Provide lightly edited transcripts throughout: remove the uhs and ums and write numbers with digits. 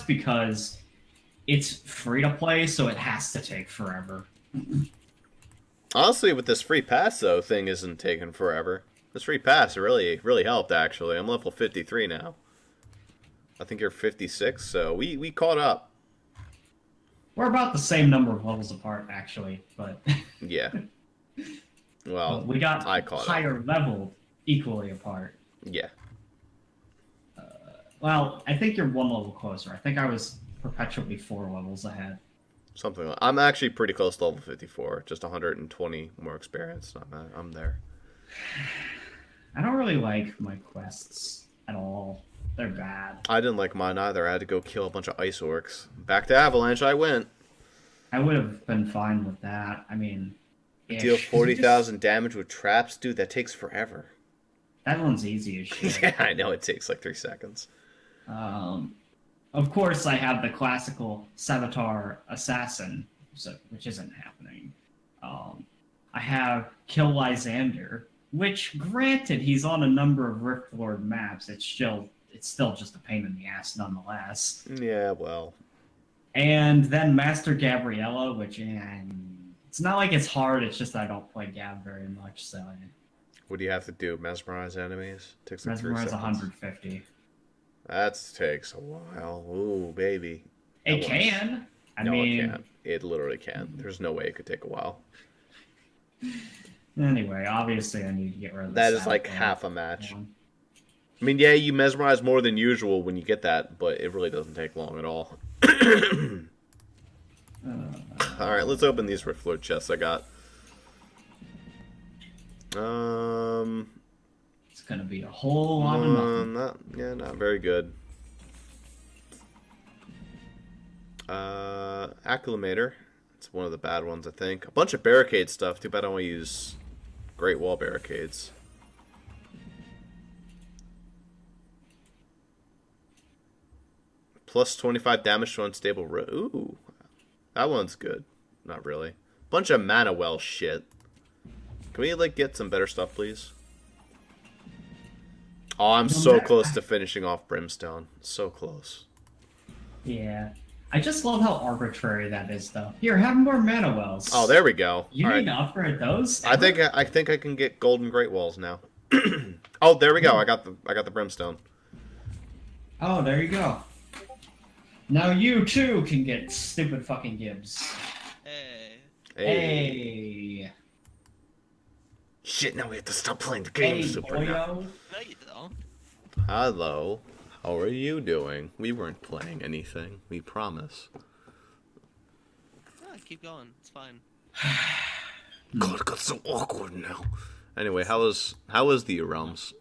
because it's free to play, so it has to take forever. Honestly, with this free pass though, thing isn't taking forever. This free pass really helped actually. I'm level 53 now. I think you're 56, so we caught up. We're about the same number of levels apart, actually, but Yeah. Well, but we got I caught higher up. leveled equally apart. Yeah. Well, I think you're one level closer. I think I was perpetually 4 levels ahead. Something like I'm actually pretty close to level 54. Just 120 more experience. Not bad. I'm there. I don't really like my quests at all. They're bad. I didn't like mine either. I had to go kill a bunch of ice orcs. Back to Avalanche I went. I would have been fine with that. I mean, Deal 40,000 damage with traps, dude. That takes forever. That one's easy as shit. Yeah, I know it takes like 3 seconds. Of course, I have the classical Savitar Assassin, which isn't happening. I have Kill Lysander, which, granted, he's on a number of Rift Lord maps. It's still just a pain in the ass, nonetheless. Yeah, well. And then Master Gabriella, which it's not like it's hard. It's just I don't play Gab very much, so. What do you have to do? Mesmerize enemies? Takes like 3 Mesmerize seconds. 150. That takes a while. Ooh, baby. It can. I mean, it can't. It literally can. There's no way it could take a while. Anyway, obviously I need to get rid of that. This Is like half a match. Yeah. I mean, yeah, you mesmerize more than usual when you get that, but it really doesn't take long at all. Alright, let's open these Rift Lord chests I got. It's gonna be a whole lot of nothing. Not very good. Acclimator. It's one of the bad ones, I think. A bunch of barricade stuff. Too bad I don't want to use Great Wall barricades. Plus 25 damage to unstable road. Ooh. That one's good. Not really. Bunch of mana well shit. Can we, like, get some better stuff, please? Oh, I'm so close to finishing off Brimstone. So close. Yeah. I just love how arbitrary that is, though. Here, have more mana wells. Oh, there we go. You need to upgrade those? I think I can get golden great walls now. Oh, there we go. I got the Brimstone. Oh, there you go. Now you too can get stupid fucking Gibbs. Hey. Shit, now we have to stop playing the game, Zuper. No, you don't. Hello. How are you doing? We weren't playing anything. We promise. Yeah, keep going. It's fine. God, it got so awkward now. Anyway, how was the realms?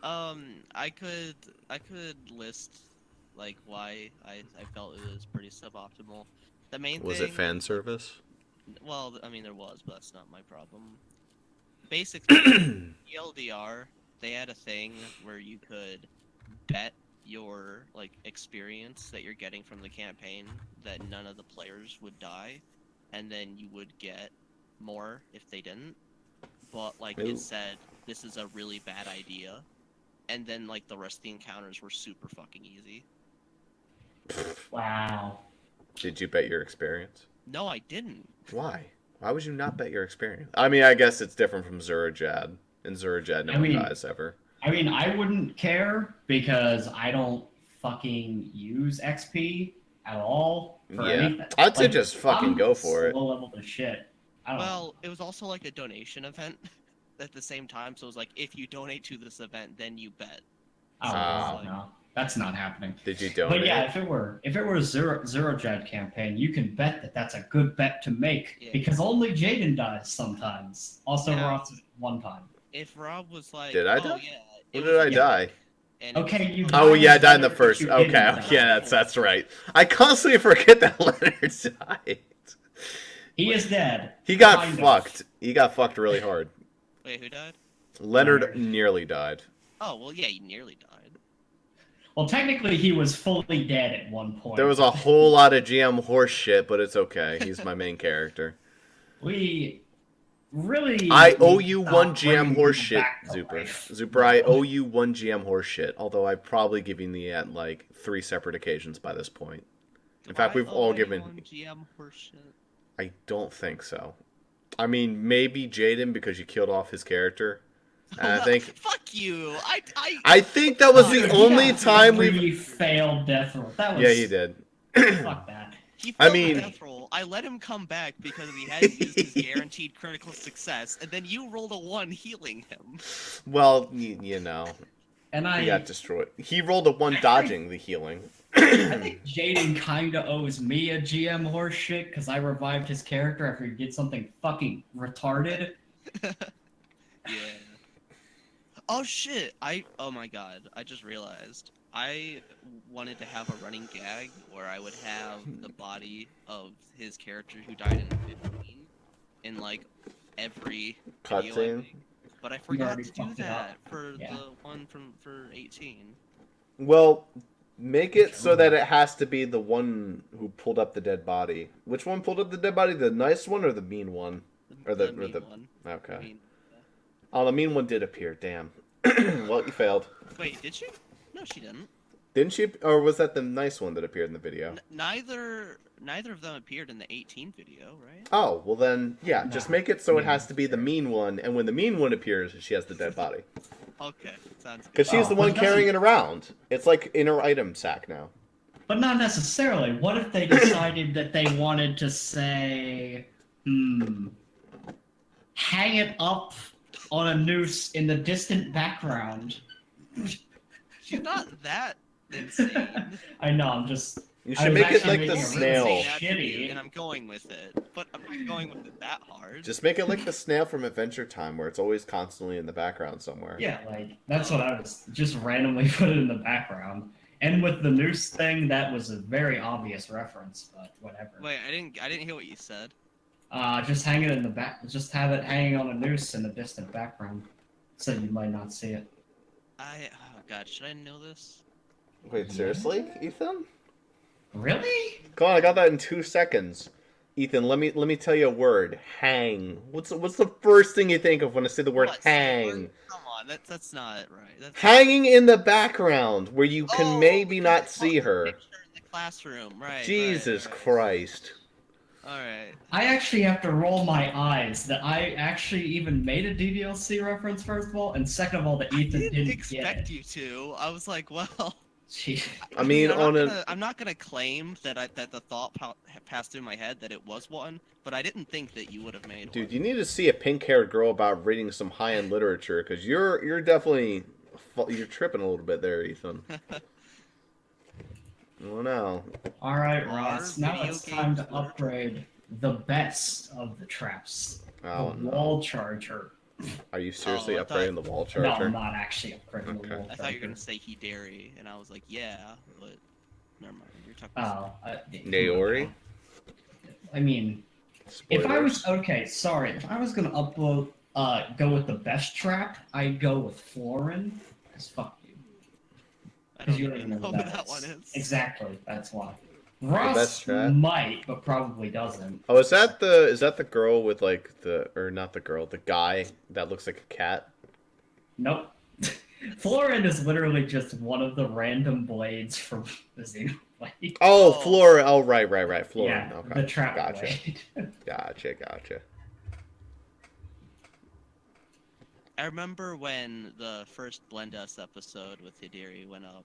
I could list like why I felt it was pretty suboptimal. The main Was thing it fan service? Well, I mean there was, but that's not my problem. Basically, ELDR, they had a thing where you could bet your like experience that you're getting from the campaign that none of the players would die, and then you would get more if they didn't. But like it said, this is a really bad idea, and then like the rest of the encounters were super fucking easy. Wow. Did you bet your experience? No, I didn't. Why? Why would you not bet your experience? I mean, I guess it's different from Zurajad. In Zurajad, no one dies ever. I mean, I wouldn't care because I don't fucking use XP at all for anything. I'd say just fucking go for it. Low level to shit. Well, it was also like a donation event at the same time, so it was like if you donate to this event, then you bet. Oh, wow, no. That's not happening. Did you donate? But yeah, if it were a Zero Jet campaign, you can bet that that's a good bet to make because only Jaden dies sometimes. Also, Ross one time. If Rob was like, did I die? When did I die? Okay, you. Oh yeah, I died in the first. Okay, yeah, that's right. I constantly forget that Leonard died. He is dead. He got fucked. He got fucked really hard. Wait, who died? Leonard nearly died. Oh well, yeah, he nearly died. Well, technically, he was fully dead at one point. There was a whole lot of GM horse shit, but it's okay. He's my main character. really. I owe you one bringing GM horse people shit, back to Zuper. life. Zuper, I owe you one GM horse shit. Although I've probably given the at like 3 separate occasions by this point. In fact, we've all given. GM horseshit. I don't think so. I mean, maybe Jaden because you killed off his character. And I think. Fuck you. I think that was the Dude, only yeah, time we we. failed death roll. That was. Yeah, he did. Fuck that. He I failed mean- the death roll. I let him come back because he hadn't used his guaranteed critical success, and then you rolled a 1 healing him. Well, you know, And he I got destroyed. He rolled a 1 dodging the healing. I think Jaden kinda owes me a GM horse shit because I revived his character after he did something fucking retarded. Yeah. Oh shit! Oh my god! I just realized I wanted to have a running gag where I would have the body of his character who died in 15 in like every video I Cutscene. make, but I forgot already to do fucked it that up. for Yeah. the one for 18. Well, make it so that it has to be the one who pulled up the dead body. Which one pulled up the dead body? The nice one or the mean one? Or the mean the- one. Okay. Mean- Oh, the mean one did appear. Damn. Well, you failed. Wait, did she? No, she didn't. Didn't she? Or was that the nice one that appeared in the video? Neither of them appeared in the 18 video, right? Oh, well then, yeah. Just No. make it so it Yeah. has to be the mean one, and when the mean one appears, she has the dead body. Okay, sounds good. Because she's the Oh, one but carrying it around. It's like in her item sack now. But not necessarily. What if they decided that they wanted to say, hang it up on a noose in the distant background? She's not that insane. I know, I'm just. You I should was make it actually like the making a snail. really Insane attribute, shitty. and I'm going with it. But I'm not going with it that hard. Just make it like the snail from Adventure Time, where it's always constantly in the background somewhere. Yeah, like, that's what I was. Just randomly put it in the background. And with the noose thing, that was a very obvious reference, but whatever. Wait, I didn't hear what you said. Just hang it in the back. Just have it hanging on a noose in the distant background, so you might not see it. Oh god, should I know this? Wait, seriously, Ethan? Really? Come on, I got that in 2 seconds. Ethan, let me tell you a word. Hang. What's the first thing you think of when I say the word What, hang? Come on, that's not right. That's Hanging in the background where you can Oh, maybe because not they see put the her. picture in the classroom, right? Jesus right. Christ. All right. I actually have to roll my eyes that I actually even made a DDLC reference, first of all, and second of all, that I Ethan didn't didn't expect get it. you to. I was like, well. Gee. I mean, I'm not gonna claim that the thought passed through my head that it was one, but I didn't think that you would have made Dude, one. you need to see a pink-haired girl about reading some high-end literature, because you're definitely you're tripping a little bit there, Ethan. Oh no. Alright, Are Ross, now video it's time to games literature? upgrade the best of the traps. Oh the no. wall charger. Are you seriously I upgrading the wall No, charger? I'm not actually upgrading Okay. the wall I charger. thought you were gonna say Hidari, and I was like, yeah, but never mind. You're talking. Oh, Naori? I mean, if I Spoilers. was okay, sorry. If I was gonna upload, go with the best trap, I'd go with Florin. Cause fuck you. I Because don't you don't even even know know who who that one is. Exactly, that's why. best Ross trap? might, but probably doesn't. Oh, is that the girl with like or not the girl, the guy that looks like a cat? Nope. Florin is literally just one of the random blades from the Xenoblade. Oh, Oh. Flora. Oh, right. Flora. Yeah, Okay. the trap Gotcha. blade. Gotcha. I remember when the first Blendus episode with Hidari went up,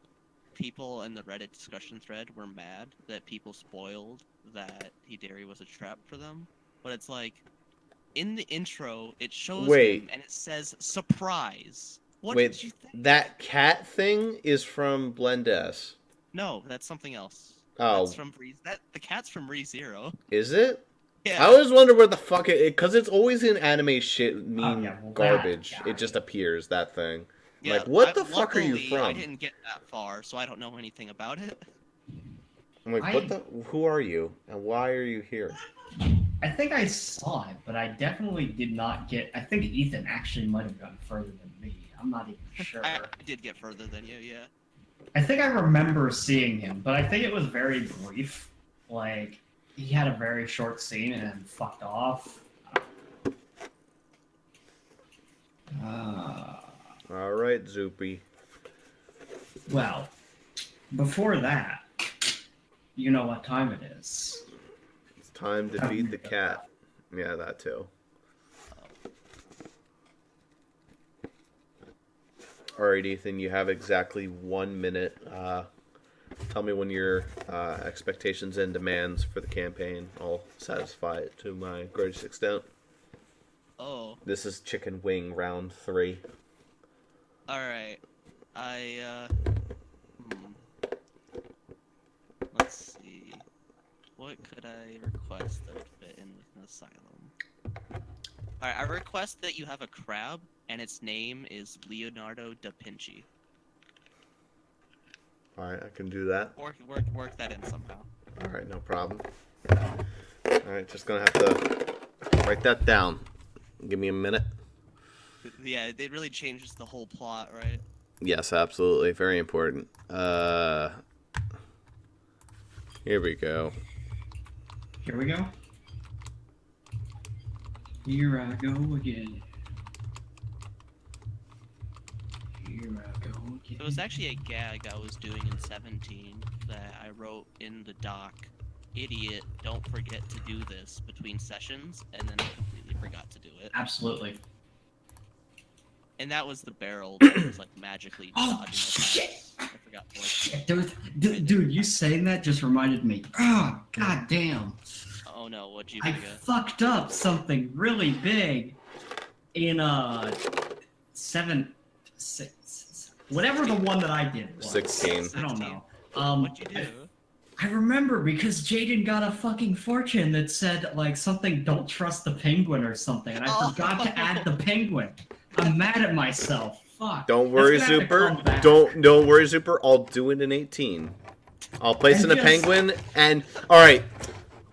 people in the Reddit discussion thread were mad that people spoiled that Hidari was a trap for them. But it's like, in the intro, it shows Wait. him and it says, surprise! What Wait, did you think? that cat thing is from Blend S. No, that's something else. Oh, That's from the cat's from ReZero. is it? Yeah. I always wonder where the fuck because it's always in anime shit mean yeah, well, that garbage. guy. It just appears, that thing. Yeah, Like, what the fuck are you luckily, from? I didn't get that far, so I don't know anything about it. I'm like, who are you? And why are you here? I think I saw it, but I definitely did not get. I think Ethan actually might have gone further than me. I'm not even sure. I did get further than you, yeah. I think I remember seeing him, but I think it was very brief. Like, he had a very short scene and then fucked off. All right, Zoopy. Well, before that, you know what time it is. It's time to feed the cat. Yeah, that too. All right, Ethan, you have exactly 1 minute. Tell me when your expectations and demands for the campaign. I'll satisfy it to my greatest extent. Oh. This is chicken wing round 3. Alright. Let's see. What could I request that would fit in with an asylum? Alright, I request that you have a crab, and its name is Leonardo da Vinci. Alright, I can do that. Work that in somehow. Alright, no problem. Alright, just gonna have to write that down. Give me a minute. Yeah, it really changes the whole plot, right? Yes, absolutely. Very important. Here we go. Here we go. Here I go again. Here I go again. It was actually a gag I was doing in 17 that I wrote in the doc. Idiot, don't forget to do this between sessions, and then I completely forgot to do it. Absolutely. And that was the barrel that was like magically Oh, dodging shit! attacks. I forgot to like, Dude, you saying that just reminded me. Oh, god damn. oh no, what'd you I forget? fucked up something really big in 6, whatever the one that I did was. 16. I don't know. What'd you do? I remember because Jaden got a fucking fortune that said like something don't trust the penguin or something, and I forgot to add the penguin. I'm mad at myself. Fuck. Don't worry, That's gonna have to come Zuper. back. Don't worry, Zuper. I'll do it in 18. I'll place And in a just- penguin, and alright.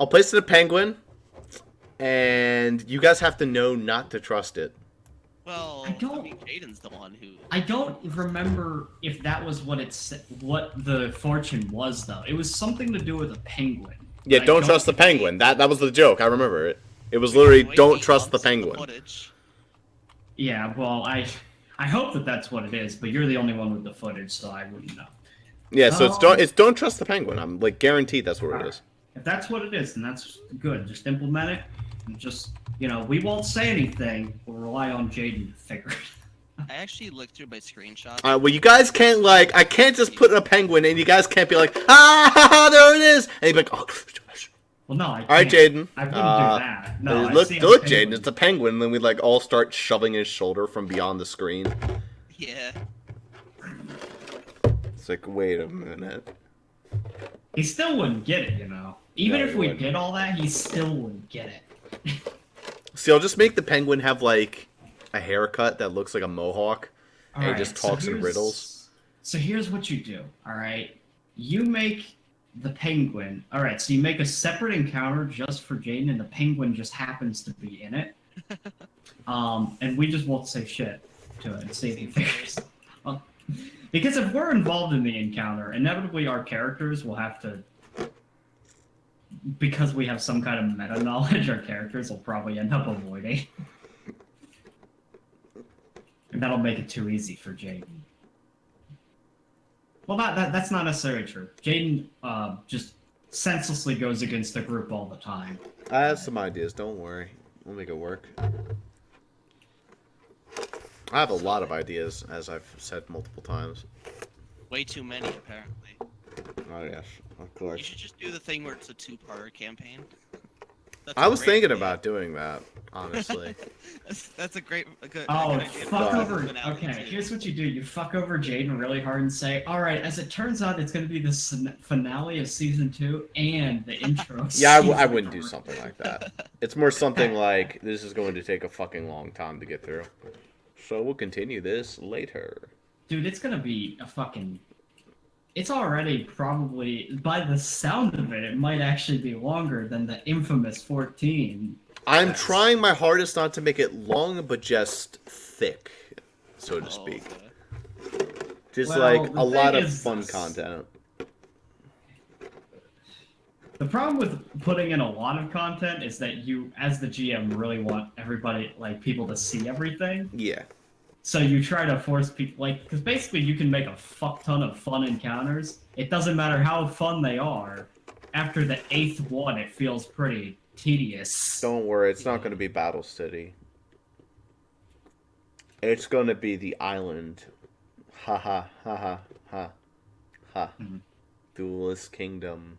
I'll place in a penguin, and you guys have to know not to trust it. Well, I don't- mean, Jaden's the one who. I don't remember if that was what what the fortune was though. It was something to do with a penguin. Yeah, But I don't trust the penguin. That was the joke. I remember it. It was literally don't trust the penguin. Yeah, well, I hope that that's what it is, but you're the only one with the footage, so I wouldn't know. Yeah, so it's don't trust the penguin. I'm like guaranteed that's what it is. If that's what it is, then that's good. Just implement it, and just we won't say anything. We'll rely on Jaden to figure it. I actually looked through my screenshots. Well, you guys can't I can't just put in a penguin, and you guys can't be like, ah, there it is, and you'd be like, oh. Well, no, I can't. All right, Jaden. I wouldn't do that. No, look, Jaden, it's a penguin. And then we all start shoving his shoulder from beyond the screen. Yeah. It's like, wait a minute. He still wouldn't get it, Even No, if he we wouldn't. did all that, he still wouldn't get it. See, I'll just make the penguin have like a haircut that looks like a mohawk, and he Alright, just talks in here's- riddles. So here's what you do, alright? You make the penguin. Alright, so you make a separate encounter just for Jaden, and the penguin just happens to be in it. And we just won't say shit to it and see if he figures it out. Because if we're involved in the encounter, inevitably our characters will have to. Because we have some kind of meta knowledge, our characters will probably end up avoiding. And that'll make it too easy for Jaden. Well, that's not necessarily true. Jaden just senselessly goes against the group all the time. I have some ideas. Don't worry, we'll make it work. I have a lot of ideas, as I've said multiple times. Way too many, apparently. Oh yes, of You course. should just do the thing where it's a two-parter campaign. That's I a was great thinking idea. about doing that, honestly. That's a good Oh, idea. fuck God. over. Finale, Okay, too. here's what you do. You fuck over Jaden really hard and say, alright, as it turns out, it's going to be the finale of Season 2 and the intro. of Yeah, I Season wouldn't do 3." something like that. It's more something like, this is going to take a fucking long time to get through. So we'll continue this later. Dude, it's going to be a fucking... It's already probably, by the sound of it, it might actually be longer than the infamous 14. I'm trying my hardest not to make it long, but just thick, so to Oh, speak. okay. Just Well, like the a lot thing of is- fun content. The problem with putting in a lot of content is that you, as the GM, really want everybody, like, people to see everything. Yeah. So you try to force people, like, because basically you can make a fuck ton of fun encounters. It doesn't matter how fun they are. After the 8th one, it feels pretty tedious. Don't worry, it's not going to be Battle City. It's going to be the island. Ha ha ha ha ha ha. Mhm. Duelist Kingdom.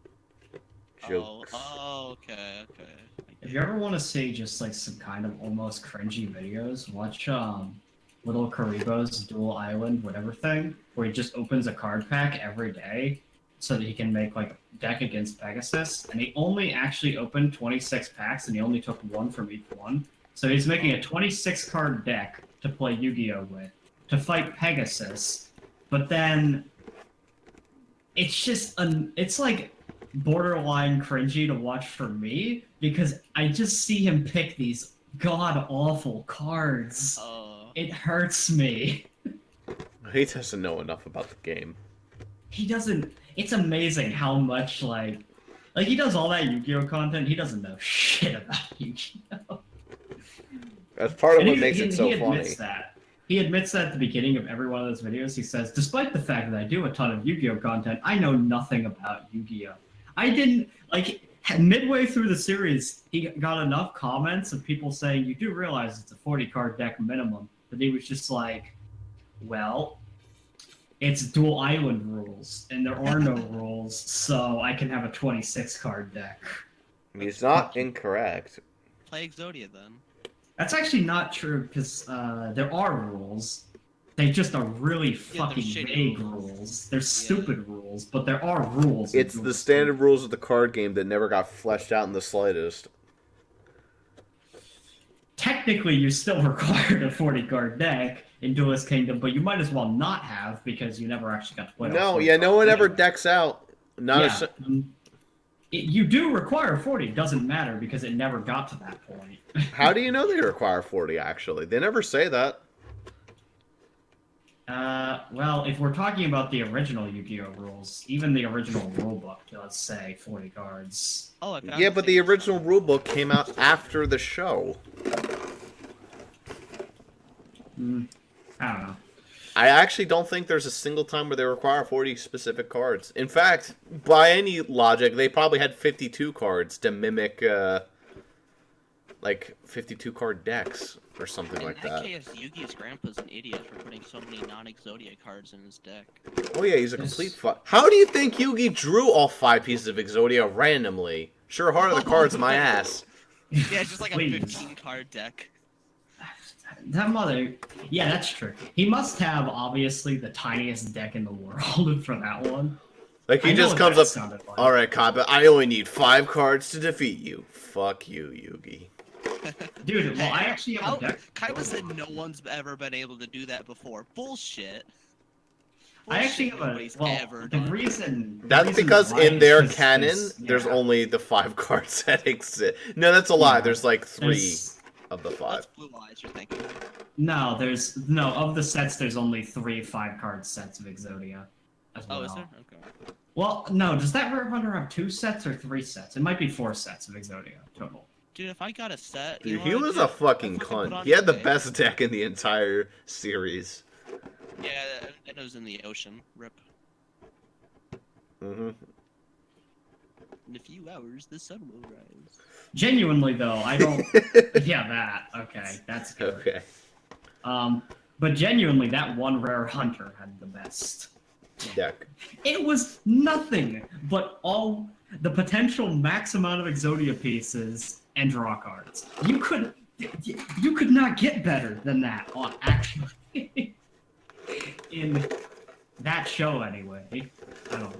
Jokes. Oh, okay. If you ever want to see just like some kind of almost cringy videos, watch Little Karibo's Dual Island whatever thing, where he just opens a card pack every day so that he can make like a deck against Pegasus, and he only actually opened 26 packs and he only took one from each one. So he's making a 26 card deck to play Yu-Gi-Oh with to fight Pegasus, but then it's just it's like borderline cringy to watch for me because I just see him pick these god awful cards. It hurts me. He doesn't know enough about the game. He doesn't. It's amazing how much like he does all that Yu-Gi-Oh content. He doesn't know shit about Yu-Gi-Oh. That's part of And what makes it so he funny. admits that. He admits that at the beginning of every one of those videos. He says, despite the fact that I do a ton of Yu-Gi-Oh content, I know nothing about Yu-Gi-Oh. I didn't, like, midway through the series, he got enough comments of people saying, you do realize it's a 40-card deck minimum, that he was just like, well, it's dual island rules, and there are no rules, so I can have a 26-card deck. He's not incorrect. Play Exodia then. That's actually not true, because there are rules. They just are really Yeah, they're fucking shitty vague rules. rules. They're stupid rules, but there are rules. It's the standard rules of the card game that never got fleshed out in the slightest. Technically, you still required a 40-card deck in Duelist Kingdom, but you might as well not have because you never actually got to play. No, yeah, no one ever decks out. Not you do require 40. It doesn't matter because it never got to that point. How do you know they require 40, actually? They never say that. Well, if we're talking about the original Yu-Gi-Oh rules, even the original rulebook does say 40 cards. Oh, I found Yeah, it. but the original rulebook came out after the show. I don't know. I actually don't think there's a single time where they require 40 specific cards. In fact, by any logic, they probably had 52 cards to mimic, like, 52 card decks or something like that. In that case, Yugi's grandpa's an idiot for putting so many non-Exodia cards in his deck. Oh yeah, he's a complete How do you think Yugi drew all 5 pieces of Exodia randomly? Sure, hard are the cards, my ass. Yeah, it's just like a Please. 15-card deck. That mother... Yeah, that's true. He must have, obviously, the tiniest deck in the world for that one. Like, he I know just what comes that up, sounded like. alright, Kappa, I only need 5 cards to defeat you. Fuck you, Yugi. Dude, well, I actually have a deck... Kaiba said no one's ever been able to do that before. Bullshit. I actually have a... Nobody's Well, ever the done. reason... the That's reason because why in is their 'cause canon, there's yeah, only the 5 cards that exist. No, that's a lie. Yeah. There's like 3 there's- of the 5. That's Blue Eyes you're thinking. No, of the sets, there's only 3 5-card sets of Exodia. As well. Oh, is there? Okay. Well, no, does that Rare Hunter have 2 sets or 3 sets? It might be 4 sets of Exodia total. Dude, if I got a set, Dude, know he what I'd was do? a fucking I'd put cunt. on He had the eBay. best deck in the entire series. Yeah, it was in the ocean. Rip. Mm-hmm. In a few hours, the sun will rise. Genuinely, though, I don't... Yeah, that. Okay, that's good. Okay. But genuinely, that one Rare Hunter had the best. Deck. It was nothing but all the potential max amount of Exodia pieces and draw cards. You could not get better than that on actually in that show anyway. I don't know.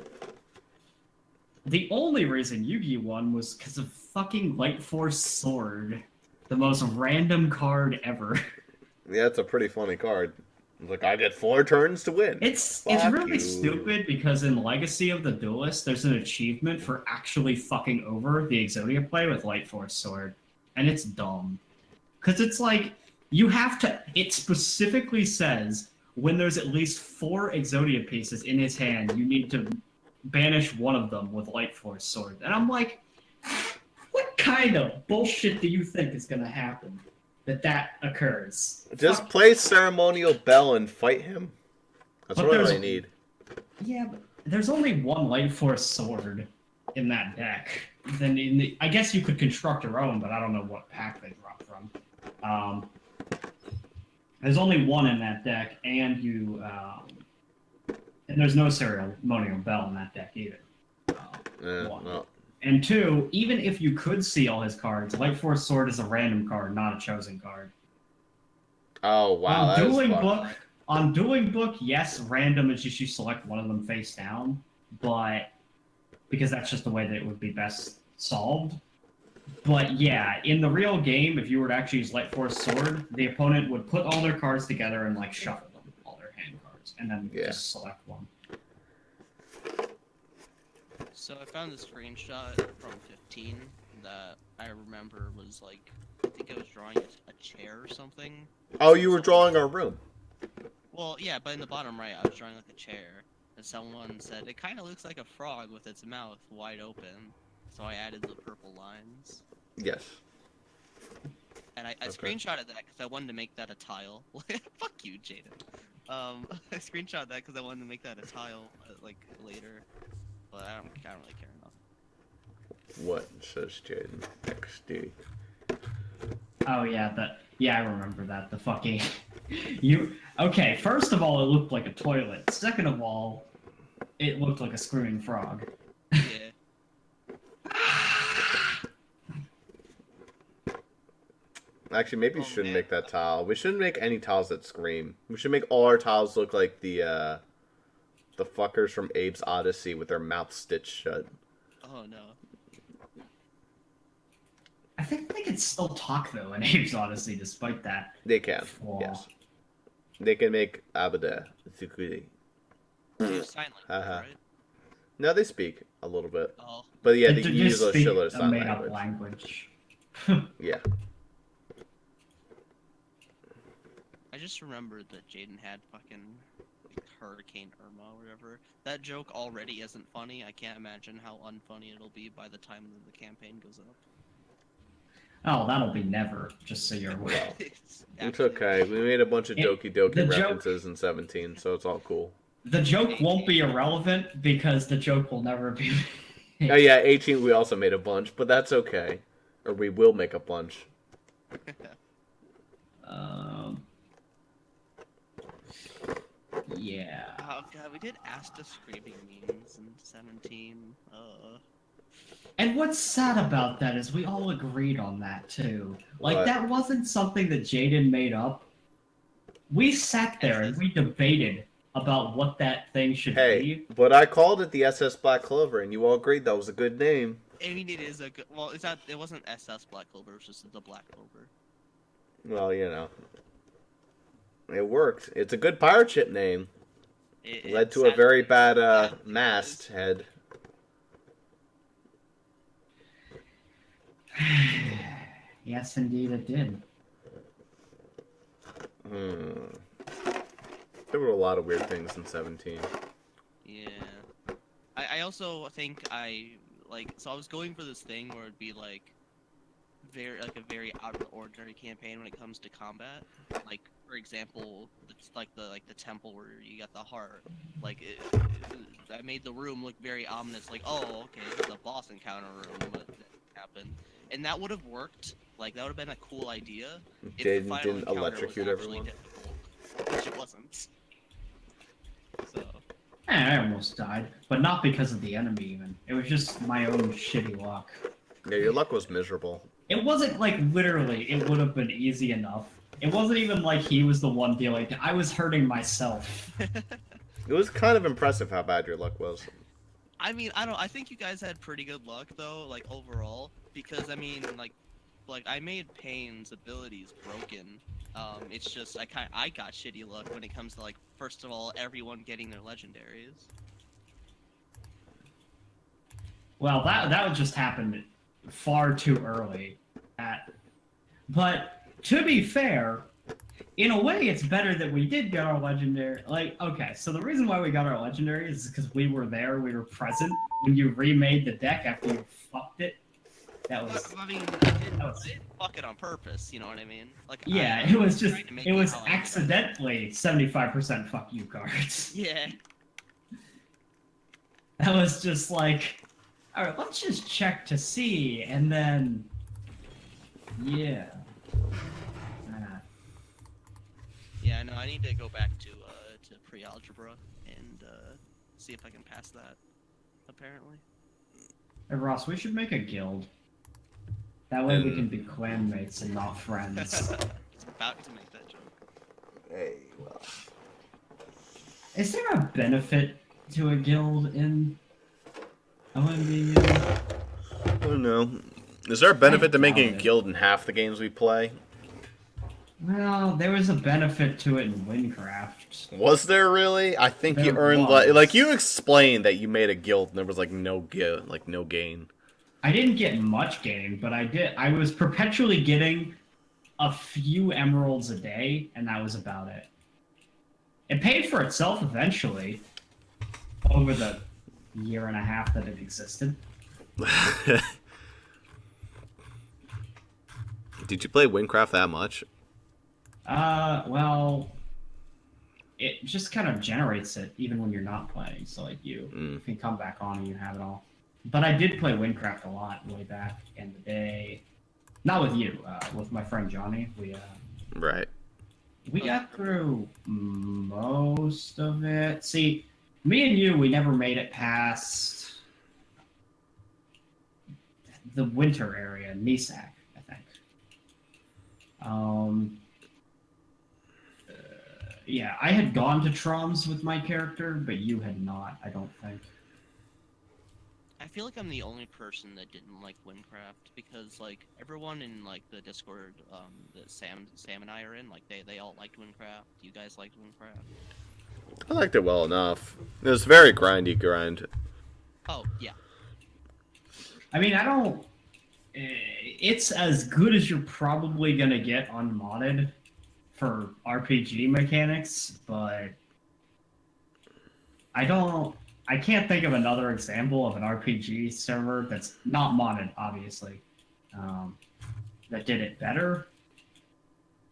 The only reason Yu-Gi won was because of fucking Light Force Sword, the most random card ever. Yeah, it's a pretty funny card. Like, I get 4 turns to win. It's Fuck really you. stupid because in Legacy of the Duelist, there's an achievement for actually fucking over the Exodia play with Light Force Sword, and it's dumb. Because it's like, you have to... It specifically says, when there's at least 4 Exodia pieces in his hand, you need to banish one of them with Light Force Sword. And I'm like, what kind of bullshit do you think is going to happen? that occurs. Just Fuck. play Ceremonial Bell and fight him. That's But really all there's- you need. Yeah, but there's only one Light Force sword in that deck. Then I guess you could construct your own, but I don't know what pack they drop from. There's only one in that deck, and and there's no Ceremonial Bell in that deck either. One. Well, And two, even if you could see all his cards, Light Force Sword is a random card, not a chosen card. oh wow, On that is Dueling fucked. Book, on Dueling Book, yes, random is just you select one of them face down, but because that's just the way that it would be best solved. But yeah, in the real game, if you were to actually use Light Force Sword, the opponent would put all their cards together and like shuffle them, all their hand cards, and then just select one. So I found this screenshot from 15 that I remember was like, I think I was drawing a chair or something. Oh, you were drawing our room. Well, yeah, but in the bottom right, I was drawing like a chair, and someone said it kind of looks like a frog with its mouth wide open. So I added the purple lines, Yes. and I Okay. screenshotted that because I wanted to make that a tile. Fuck you, Jaden. I screenshot that because I wanted to make that a tile like later, but I don't really care enough. What says Jaden? XD. Oh yeah, I remember that. The fucking okay, first of all, it looked like a toilet. Second of all, it looked like a screaming frog. Yeah. Actually, maybe we Oh, shouldn't man. make that tile. We shouldn't make any tiles that scream. We should make all our tiles look like the fuckers from Abe's Odyssey with their mouths stitched shut. Oh no. I think they can still talk though in Abe's Odyssey, despite that. They can, flaw. yes. They can make Abada. Tsukuri. They use sign language, Uh-huh. right? No, they speak a little bit. Oh. But yeah, They they just use a speak shitload of a sign made-up language. language. Yeah. I just remembered that Jaden had fucking like, Hurricane Irma or whatever. That joke already isn't funny. I can't imagine how unfunny it'll be by the time that the campaign goes up. Oh, that'll be never. Just so you're aware. It's It's actually- okay. We made a bunch of Doki Doki the joke- references in 17, so it's all cool. The joke won't be irrelevant because the joke will never be. Oh yeah, 18 we also made a bunch, but that's okay. Or we will make a bunch. Yeah. Oh god, we did Asta screaming memes in 17. And what's sad about that is we all agreed on that too. Like What? that wasn't something that Jaden made up. We sat there and we debated about what that thing should Hey, be. but I called it the SS Black Clover, and you all agreed that was a good name. I mean, it is a good. Well, it's not. It wasn't SS Black Clover. It was just the Black Clover. Well, you know. It worked. It's a good pirate ship name. It Led to a sadly- very bad yeah, it mast is. head. Yes, indeed, it did. There were a lot of weird things in 17. Yeah. I also think so I was going for this thing where it'd be like a very out of the ordinary campaign when it comes to combat. Like for example, it's like the temple where you got the heart. Like I made the room look very ominous. Like oh okay, it's a boss encounter room, but it didn't happen. And that would have worked. Like that would have been a cool idea. If the Didn't final encounter electrocute was actually everyone. difficult, which it wasn't. So. I almost died, but not because of the enemy even. It was just my own shitty luck. Yeah, your luck was miserable. It wasn't like literally, it would have been easy enough. It wasn't even like he was the one dealing. I was hurting myself. It was kind of impressive how bad your luck was. I mean, I think you guys had pretty good luck though, like overall, because I mean, like I made Payne's abilities broken. It's just I got shitty luck when it comes to like first of all everyone getting their legendaries. Well, that would just happen far too early. But to be fair, in a way, it's better that we did get our legendary. Like, okay, so the reason why we got our legendary is because we were there, we were present when you remade the deck after you fucked it. That was I mean, I didn't fuck it on purpose. You know what I mean? Like, yeah. I It was just tried to make it was how I ended up. accidentally 75% fuck you cards. Yeah. That was just like, all right, let's just check to see, and then yeah. Yeah, no, I need to go back to pre-algebra and see if I can pass that. Apparently. Hey Ross, we should make a guild. That way we can be clanmates and not friends. I was about to make that joke. Hey, well. Is there a benefit to a guild in OMBU? I don't know. Is there a benefit to making a doubt it. guild in half the games we play? Well, there was a benefit to it in Windcraft. Was there really? I think you There earned was. like you explained that you made a guild and there was like no gain. I didn't get much gain, but I did. I was perpetually getting a few emeralds a day, and that was about it. It paid for itself eventually, over the year and a half that it existed. Did you play Windcraft that much? Well, it just kind of generates it even when you're not playing. So like you can come back on and you have it all. But I did play Windcraft a lot way back in the day. Not with you, with my friend Johnny. Right. We got through most of it. See, me and you, we never made it past the winter area, Nisak, I think. Yeah, I had gone to Troms with my character, but you had not, I don't think. I feel like I'm the only person that didn't like Windcraft because like everyone in like the Discord that Sam and I are in, like they all liked Windcraft. You guys liked Windcraft? I liked it well enough. It was very grindy grind. Oh yeah. I mean, I don't. It's as good as you're probably gonna get unmodded for RPG mechanics, but I can't think of another example of an RPG server that's not modded, obviously, that did it better.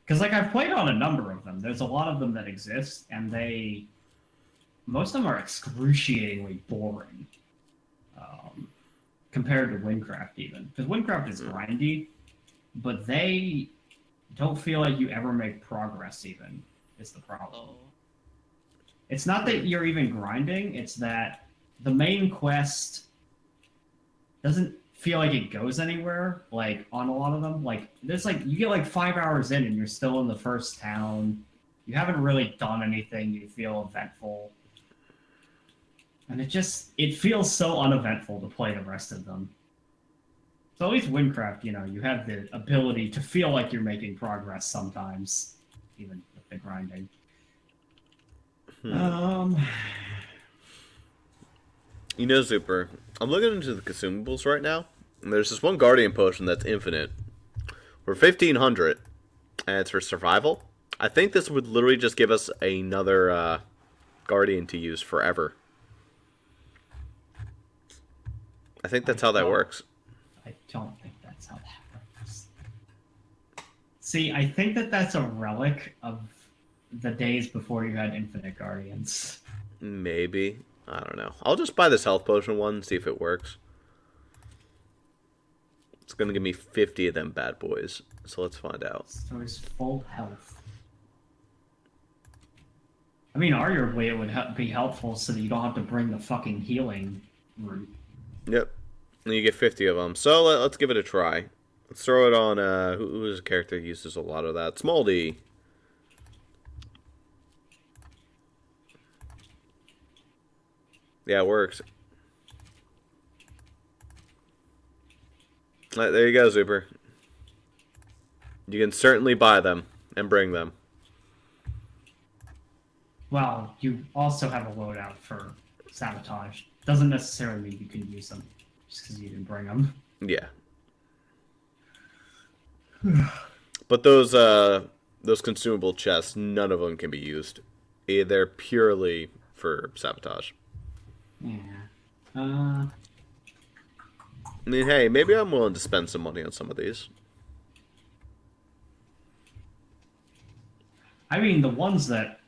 Because, like, I've played on a number of them. There's a lot of them that exist, and most of them are excruciatingly boring compared to Windcraft, even. Because Windcraft is grindy, but they don't feel like you ever make progress, even, is the problem. Oh. It's not that you're even grinding, it's that the main quest doesn't feel like it goes anywhere, like, on a lot of them. Like, there's, like, you get, like, 5 hours in and you're still in the first town. You haven't really done anything you feel eventful. And it feels so uneventful to play the rest of them. So at least Windcraft, you have the ability to feel like you're making progress sometimes, even with the grinding. You know, Zuper, I'm looking into the consumables right now, and there's this one Guardian potion that's infinite. For 1,500, and it's for survival. I think this would literally just give us another Guardian to use forever. I think that's how that works. I don't think that's how that works. See, I think that's a relic of the days before you had infinite Guardians. Maybe. I don't know. I'll just buy this health potion one and see if it works. It's going to give me 50 of them bad boys. So let's find out. So it's full health. I mean, arguably it would be helpful so that you don't have to bring the fucking healing route. Yep. And you get 50 of them. So let's give it a try. Let's throw it on, who's a character who uses a lot of that? Smoldy. Yeah, it works. There you go, Zuper. You can certainly buy them and bring them. Well, you also have a loadout for sabotage. Doesn't necessarily mean you can use them just because you didn't bring them. Yeah. But those consumable chests, none of them can be used. They're purely for sabotage. Yeah. I mean, hey, maybe I'm willing to spend some money on some of these. I mean, the ones that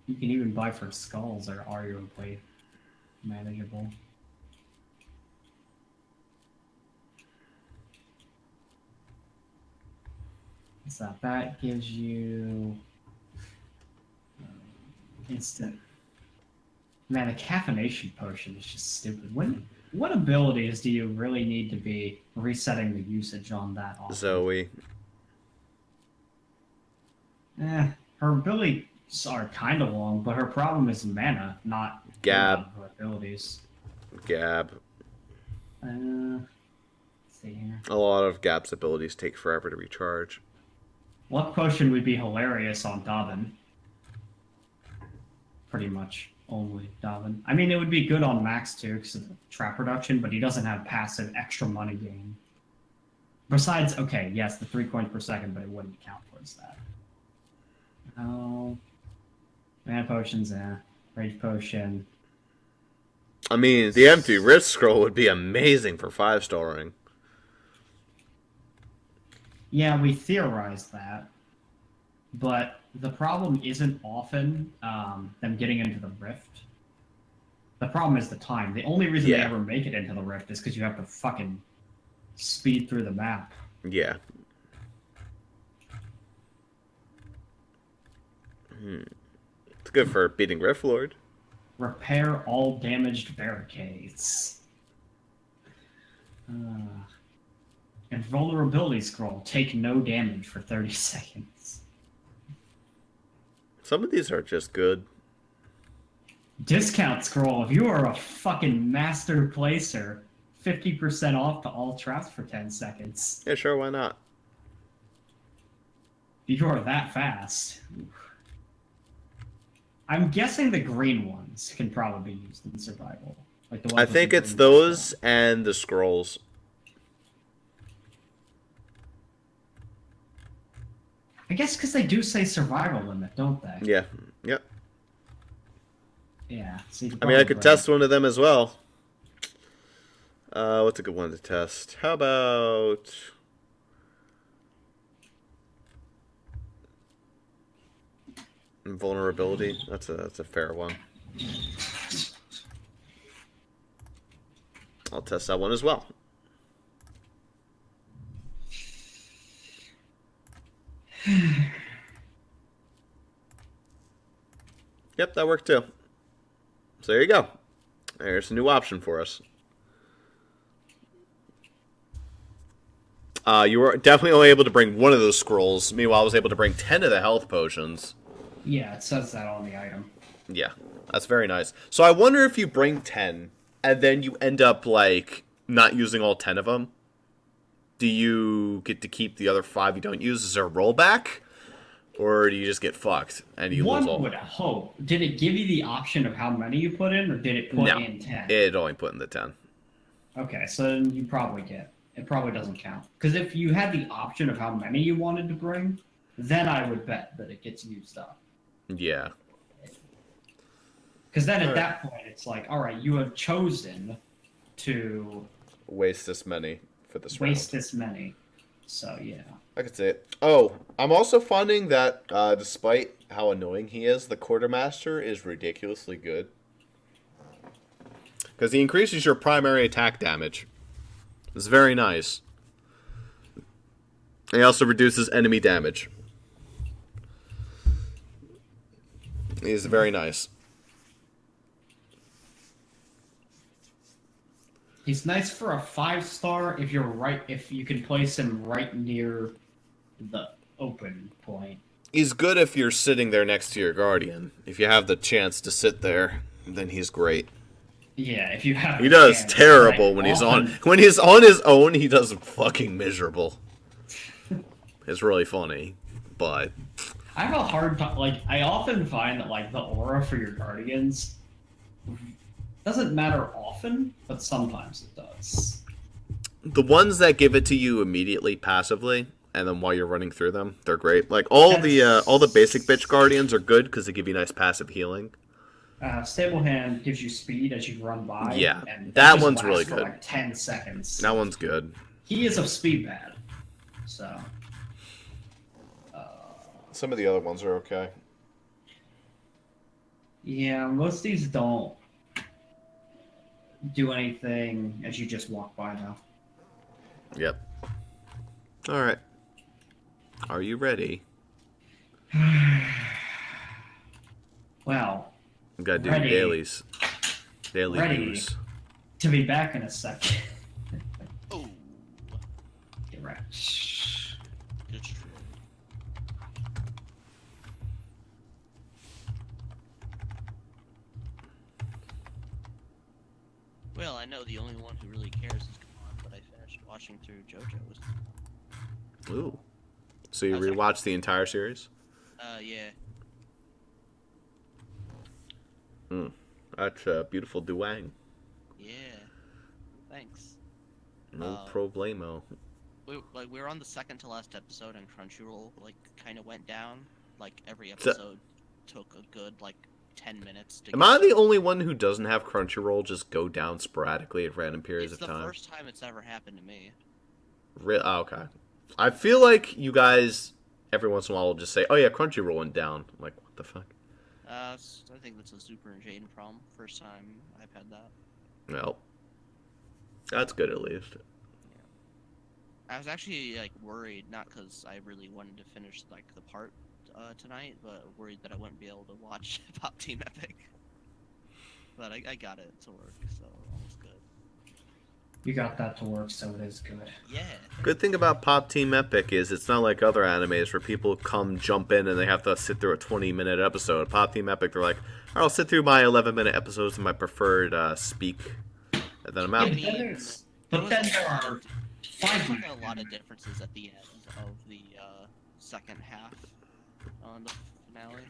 you can even buy for skulls are arguably manageable. So that gives you instant. Man, a caffeination potion is just stupid. What abilities do you really need to be resetting the usage on that often? Zoe. Her abilities are kind of long, but her problem is mana, not Gab. her abilities. Gab. Let's see here. A lot of Gab's abilities take forever to recharge. Luck potion would be hilarious on Dobbin. Pretty much only Dobbin. I mean, it would be good on Max too, because of the trap reduction, but he doesn't have passive extra money gain. Besides, okay, yes, the 3 coins per second, but it wouldn't count towards that. Oh. Mana potions, Rage potion. I mean, the empty wrist scroll would be amazing for 5-starring. Yeah, we theorized that. But the problem isn't often them getting into the rift. The problem is the time. The only reason they ever make it into the rift is because you have to fucking speed through the map. Yeah. It's good for beating Rift Lord. Repair all damaged barricades. Invulnerability scroll. Take no damage for 30 seconds. Some of these are just good. Discount scroll. If you are a fucking master placer, 50% off to all traps for 10 seconds. Yeah, sure, why not? If you are that fast. I'm guessing the green ones can probably be used in survival. Like the ones I with think the it's green those stuff. and the scrolls. I guess because they do say survival limit, don't they? Yeah. Yep. Yeah. So I mean, I could test one of them as well. What's a good one to test? How about... Vulnerability? That's a fair one. I'll test that one as well. Yep, that worked too. So there you go. There's a new option for us. You were definitely only able to bring one of those scrolls. Meanwhile, I was able to bring 10 of the health potions. Yeah, it says that on the item. Yeah, that's very nice. So I wonder if you bring 10, and then you end up, like, not using all 10 of them. Do you get to keep the other 5 you don't use? Is there a rollback? Or do you just get fucked, and you lose all? One would hope. Did it give you the option of how many you put in, or did it put in 10? It only put in the 10. Okay, so then you probably get. It probably doesn't count. Because if you had the option of how many you wanted to bring, then I would bet that it gets used up. Yeah. Because then at that point, it's like, all right, you have chosen to Waste this many for this waste round. this many. So, yeah. I could say it. Oh, I'm also finding that despite how annoying he is, the Quartermaster is ridiculously good. Because he increases your primary attack damage. It's very nice. And he also reduces enemy damage. He's very nice. He's nice for a 5-star if you can place him right near the open point. He's good if you're sitting there next to your Guardian. If you have the chance to sit there, then he's great. Yeah, if you have. He does chance, terrible like, when he's on. When he's on his own, he does fucking miserable. It's really funny, but I have a hard time. Like, I often find that like the aura for your Guardians doesn't matter often, but sometimes it does. the ones that give it to you immediately passively, and then while you're running through them, they're great. Like all the basic bitch Guardians are good because they give you nice passive healing. Stable Hand gives you speed as you run by. Yeah, and that just one's lasts really for good. like 10 seconds. That one's good. He is a speed bad. So. Some of the other ones are okay. Yeah, most of these don't do anything as you just walk by now. Yep. All right. Are you ready? Well, We gotta do Ready. dailies. Daily Ready. news. to be back in a second. Oh, Get right. destroyed. Well, I know the only one who really cares is Kawan, but I finished watching through JoJo's. Ooh. So you How's that? rewatched the entire series? Yeah. That's a beautiful duang. Yeah. Thanks. No problemo. We were on the second to last episode, and Crunchyroll kind of went down. Like every So- episode took a good 10 minutes to. Am I the only one who doesn't have Crunchyroll just go down sporadically at random periods It's of the time? first time it's ever happened to me. Oh, okay. I feel like you guys every once in a while will just say, "Oh yeah, Crunchyroll went down." I'm like, what the fuck? I think that's a Zuper and Jaden problem. First time I've had that. Well, that's good at least. I was actually worried, not because I really wanted to finish the part tonight, but worried that I wouldn't be able to watch Pop Team Epic. But I got it to work, so all was good. You got that to work, so it is good. Yeah. Good thing about Pop Team Epic is it's not like other animes where people jump in, and they have to sit through a 20-minute episode. Pop Team Epic, they're like, I'll sit through my 11-minute episodes in my preferred speak, and then I'm out. Yeah, but then there are There's a lot of differences at the end of the second half on the finale.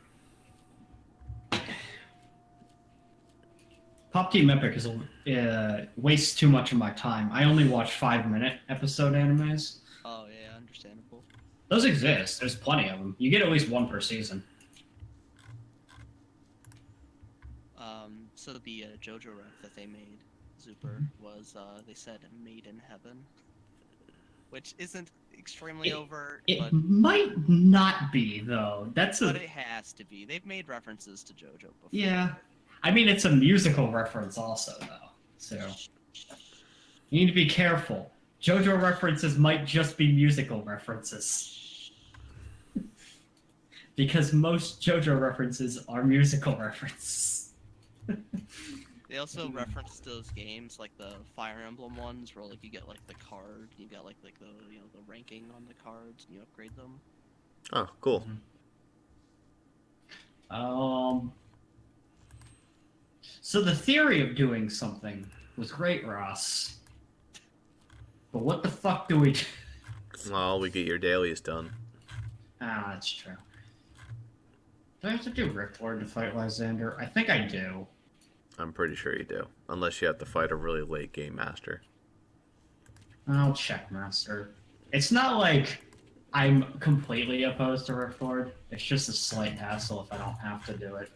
Pop Team Epic is wastes too much of my time. I only watch 5-minute episode animes. Oh yeah, understandable. Those exist. There's plenty of them. You get at least one per season. So the JoJo ref that they made, Zuper, was they said "Made in Heaven," which isn't extremely overt, It but might not be though. That's but a it has to be. They've made references to JoJo before. yeah. I mean, it's a musical reference also though. So you need to be careful. JoJo references might just be musical references. Because most JoJo references are musical references. They also reference those games, like the Fire Emblem ones, where you get the card, you got the the ranking on the cards, and you upgrade them. Oh, cool. So the theory of doing something was great, Ross. But what the fuck do we do? Well, we get your dailies done. Ah, that's true. Do I have to do Rift Lord to fight Lysander? I think I do. I'm pretty sure you do. Unless you have to fight a really late game master. I'll check Master. It's not like I'm completely opposed to Rift Lord. It's just a slight hassle if I don't have to do it.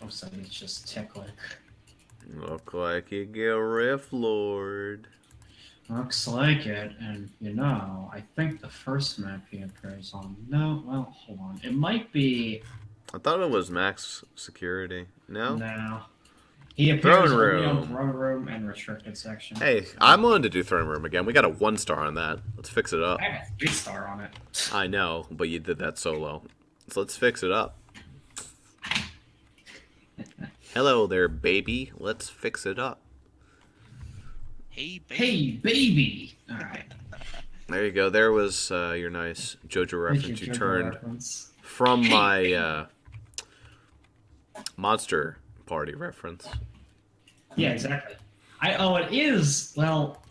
Oh, so it's just tickling. Look like you get Rift Lord. Looks like it, and I think the first map he appears on. No, well, hold on. It might be. I thought it was max security. No? No. He appears Throne only on room. Throne Room and Restricted Section. Hey, I'm willing to do Throne Room again. We got a 1-star on that. Let's fix it up. I have a 3-star on it. I know, but you did that solo. So let's fix it up. Hello there, baby. Let's fix it up. Hey, baby. Hey, baby! Alright. There you go. There was your nice JoJo reference. You turned reference. from my Monster Party reference. Yeah, exactly. It is. Well,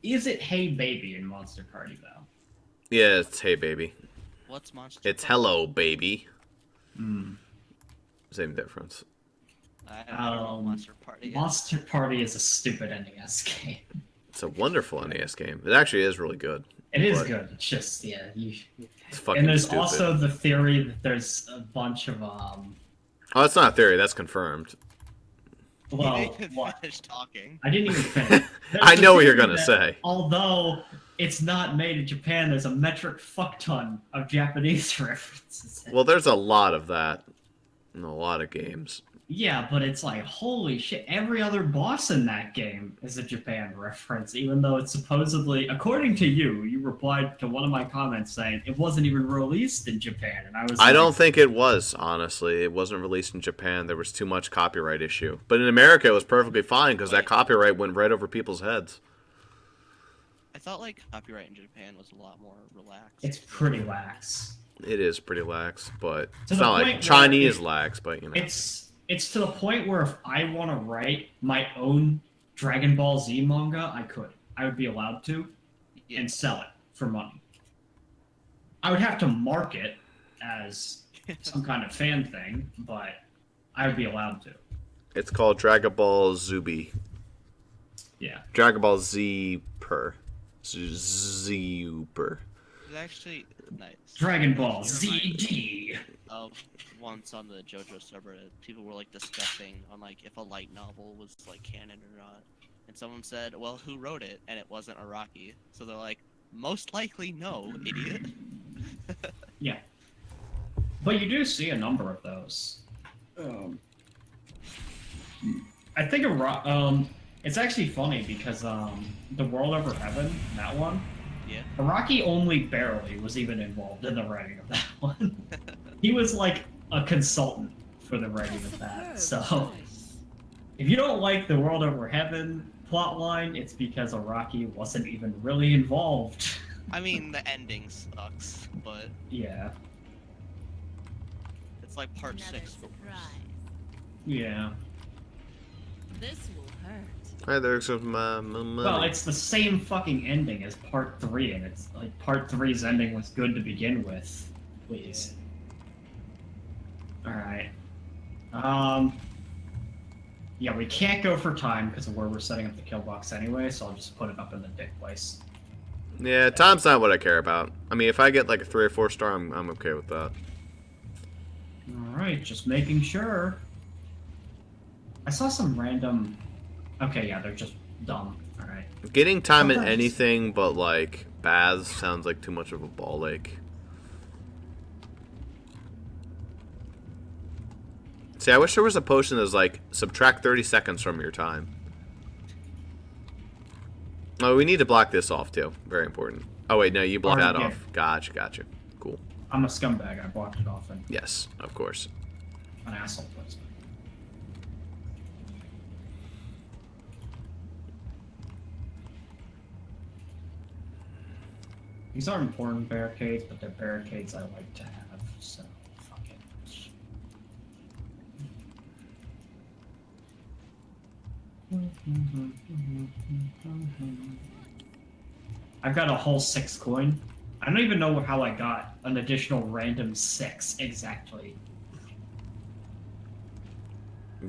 is it Hey Baby in Monster Party, though? Yeah, it's hey, baby. What's Monster? It's Party? hello, baby. Hmm. Same difference. I don't know what Monster Party is. Monster Party is a stupid NES game. It's a wonderful NES game. It actually is really good. It is but good. It's just It's fucking and there's stupid. also the theory that there's a bunch of Oh, that's not a theory. That's confirmed. Well, You didn't what? finish talking. I didn't even finish. I There's know a what you're theory gonna that say. Although it's not made in Japan, there's a metric fuck ton of Japanese references. Well, there's a lot of that in a lot of games. Yeah, but it's like, holy shit, every other boss in that game is a Japan reference, even though it's supposedly, according to you, you replied to one of my comments saying it wasn't even released in Japan, and I was I don't think it was, honestly. It wasn't released in Japan. There was too much copyright issue. But in America, it was perfectly fine because that copyright went right over people's heads. I thought like copyright in Japan was a lot more relaxed. It's pretty lax. It is pretty lax, but To it's the not like point Chinese where lax, but you know. It's to the point where if I want to write my own Dragon Ball Z manga, I could. I would be allowed to, Yeah. and sell it for money. I would have to mark it as some kind of fan thing, but I would be allowed to. It's called Dragon Ball Zubi. Yeah. Dragon Ball Zuper. Zuper. It's actually nice. Dragon Ball It reminded ZD. me Of once on the JoJo subreddit, people were like discussing on like if a light novel was like canon or not, and someone said, "Well, who wrote it?" And it wasn't Araki, so they're like, "Most likely no, idiot." Yeah. But you do see a number of those. I think it's actually funny because The World Over Heaven, that one, Yeah. Araki only barely was even involved in the writing of that one. He was like a consultant for the writing of that. So if you don't like The World Over Heaven plotline, it's because Araki wasn't even really involved. I mean, the ending sucks, but Yeah. it's like part 6. Yeah. This will hurt. Hi, there's some money. Well, it's the same fucking ending as part 3, and it's like part 3's ending was good to begin with. Please. Alright. Yeah, we can't go for time because of where we're setting up the kill box anyway, so I'll just put it up in the dick place. Yeah, time's not what I care about. I mean, if I get like a 3 or 4 star, I'm okay with that. Alright, just making sure. I saw some random... Okay, yeah, they're just dumb. Alright. Getting time in Sometimes. anything but like baths sounds like too much of a ball ache. See, I wish there was a potion that was like subtract 30 seconds from your time. Oh, we need to block this off too. Very important. Oh wait, no, you blocked that Yeah. off. Gotcha. Cool. I'm a scumbag, I blocked it off and Yes, of course. an asshole place. These are important barricades, but they're barricades I like to have, so fuck it. I've got a whole 6 coin. I don't even know how I got an additional random 6 exactly.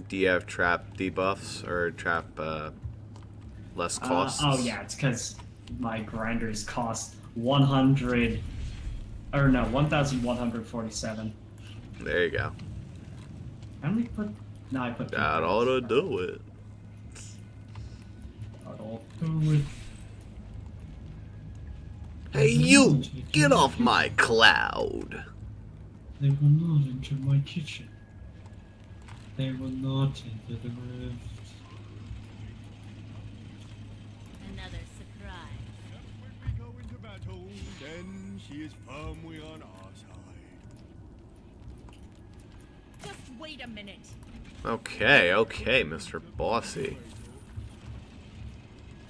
Do you have trap debuffs or trap less costs? Oh yeah, it's because my grinders cost 100, or no, 1,147. There you go. I only put, no, I put. That ought to do it. That'll do it. Hey, you! Get off my cloud! They will not enter my kitchen. They will not enter the rift. Another surprise. When we go into battle, then she is firmly on our side. Just wait a minute. Okay, Mr. Bossy.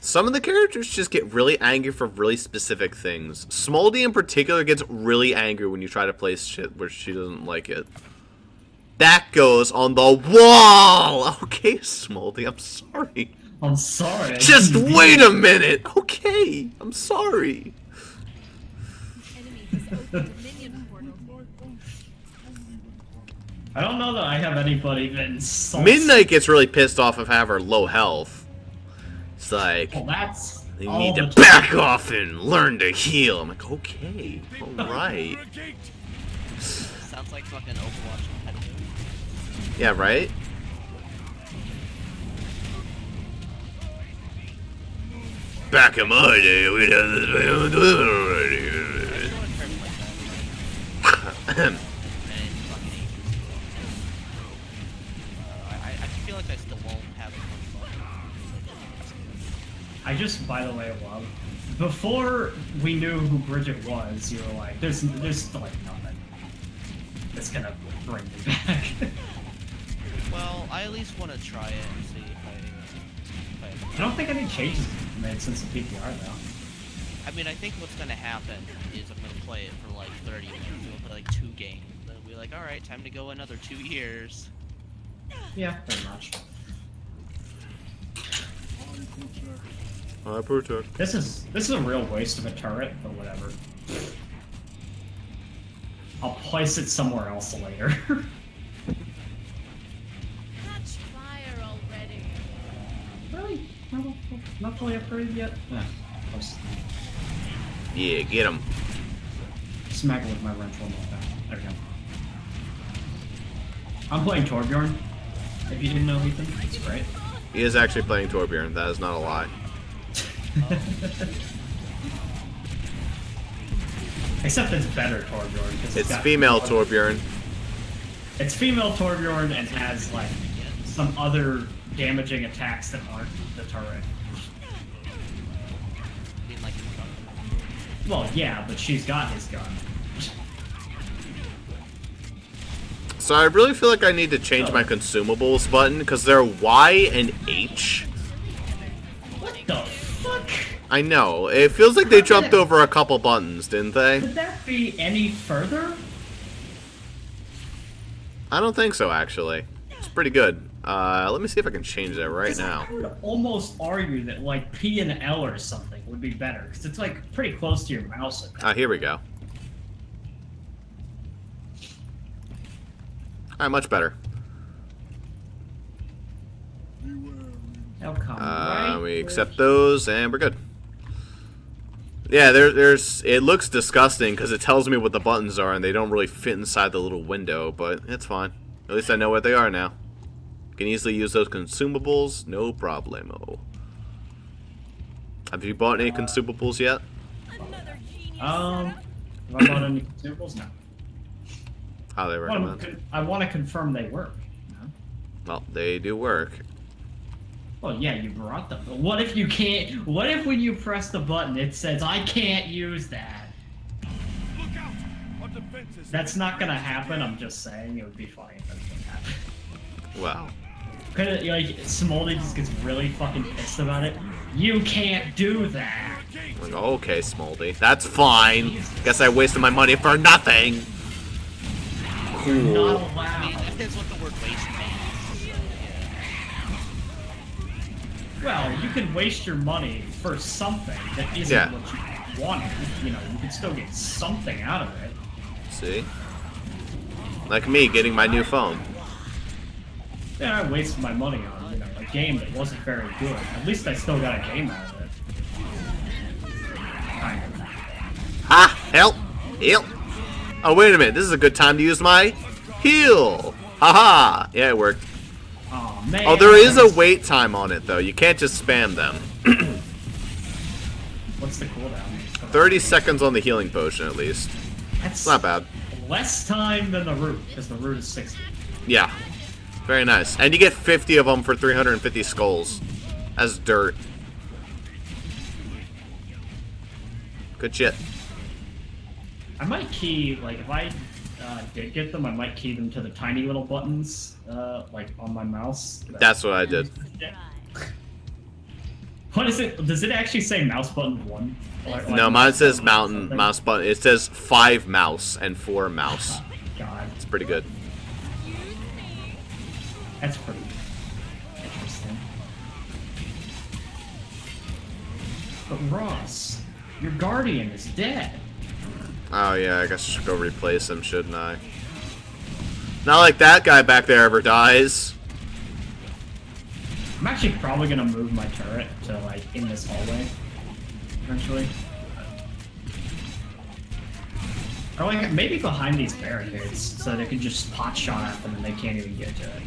Some of the characters just get really angry for really specific things. Smoldy in particular gets really angry when you try to place shit where she doesn't like it. That goes on the wall! Okay, Smoldy, I'm sorry. I'm sorry. Just wait a minute! Okay, I'm sorry. Enemy has opened a minion portal. I don't know that I have anybody that insults. Midnight gets really pissed off of having her low health. It's like, Well, that's You All need to the time. back off and learn to heal. I'm like, okay, alright. For a gate. Sounds like fucking Overwatch competitive. Yeah, right? Back in my day, we'd have this way of doing it already. Everyone turns like that. And fucking ages. I feel like I still won't have as much fun. I just, by the way, love. Before we knew who Bridget was, you were like, there's like nothing that's gonna bring me back. Well, I at least want to try it and see if I don't think any changes have been made since the PPR though. I mean, I think what's gonna happen is I'm gonna play it for like 30 minutes. We'll play like 2 games. Then we'll be like, all right, time to go another 2 years. Yeah, pretty much. I protect. This is a real waste of a turret, but whatever. I'll place it somewhere else later. Catch fire already. Really? Not fully upgraded yet? Yeah. Close. Yeah, get him. Smack it with my wrench one more time. There we go. I'm playing Torbjorn. If you didn't know, Ethan, it's great. He is actually playing Torbjorn. That is not a lie. Except it's better Torbjorn. 'Cause It's got female other- Torbjorn. It's female Torbjorn and has like some other damaging attacks that aren't the turret. I mean, like, Well, yeah, but she's got his gun. So I really feel like I need to change my consumables button because they're Y and H. What the fuck? I know. It feels like they jumped over a couple buttons, didn't they? Could that be any further? I don't think so, actually. It's pretty good. Let me see if I can change that right now. I would almost argue that like P and L or something would be better because it's like pretty close to your mouse. Ah, here we go. Alright, much better. How come? Right? We accept those, and we're good. Yeah, there's. It looks disgusting because it tells me what the buttons are, and they don't really fit inside the little window, but it's fine. At least I know what they are now. Can easily use those consumables, no problemo. Have you bought any consumables yet? Another genius. Have I bought any consumables? No. How they recommend? I want to confirm they work. No? Well, they do work. Well, yeah, you brought them. But what if you can't? What if when you press the button, it says, I can't use that? Look out! Our defenses. That's not gonna happen, I'm just saying. It would be funny if that did happen. Wow. Could like, Smoldy just gets really fucking pissed about it. You can't do that! Like, okay, Smoldy. That's fine. Guess I wasted my money for nothing. Not Cool. I allowed. mean, that's what the word waste means. Well, you can waste your money for something that isn't Yeah. what you wanted. You know, you can still get something out of it. See? Like me getting my new phone. Yeah, I wasted my money on, you know, a game that wasn't very good. At least I still got a game out of it. Kind of. Ah, help! Help! Oh, wait a minute. This is a good time to use my heal. Haha! Yeah, it worked. Aw, man. Oh, there is a wait time on it, though. You can't just spam them. What's the cooldown? 30 seconds on the healing potion, at least. That's Not bad. less time than the root, because the root is 60. Yeah. Very nice. And you get 50 of them for 350 skulls. As dirt. Good shit. I might key, like, if I did get them, I might key them to the tiny little buttons, like, on my mouse. That's what I did. What is it? Does it actually say mouse button 1? Or, like, No, mine says mountain something? mouse button. It says 5 mouse and 4 mouse. God, It's pretty good. that's pretty interesting. But Ross, your guardian is dead. Oh yeah, I guess I should go replace him, shouldn't I? Not like that guy back there ever dies. I'm actually probably gonna move my turret to like in this hallway. eventually. Or like maybe behind these barricades, so they can just pot shot at them and they can't even get to it.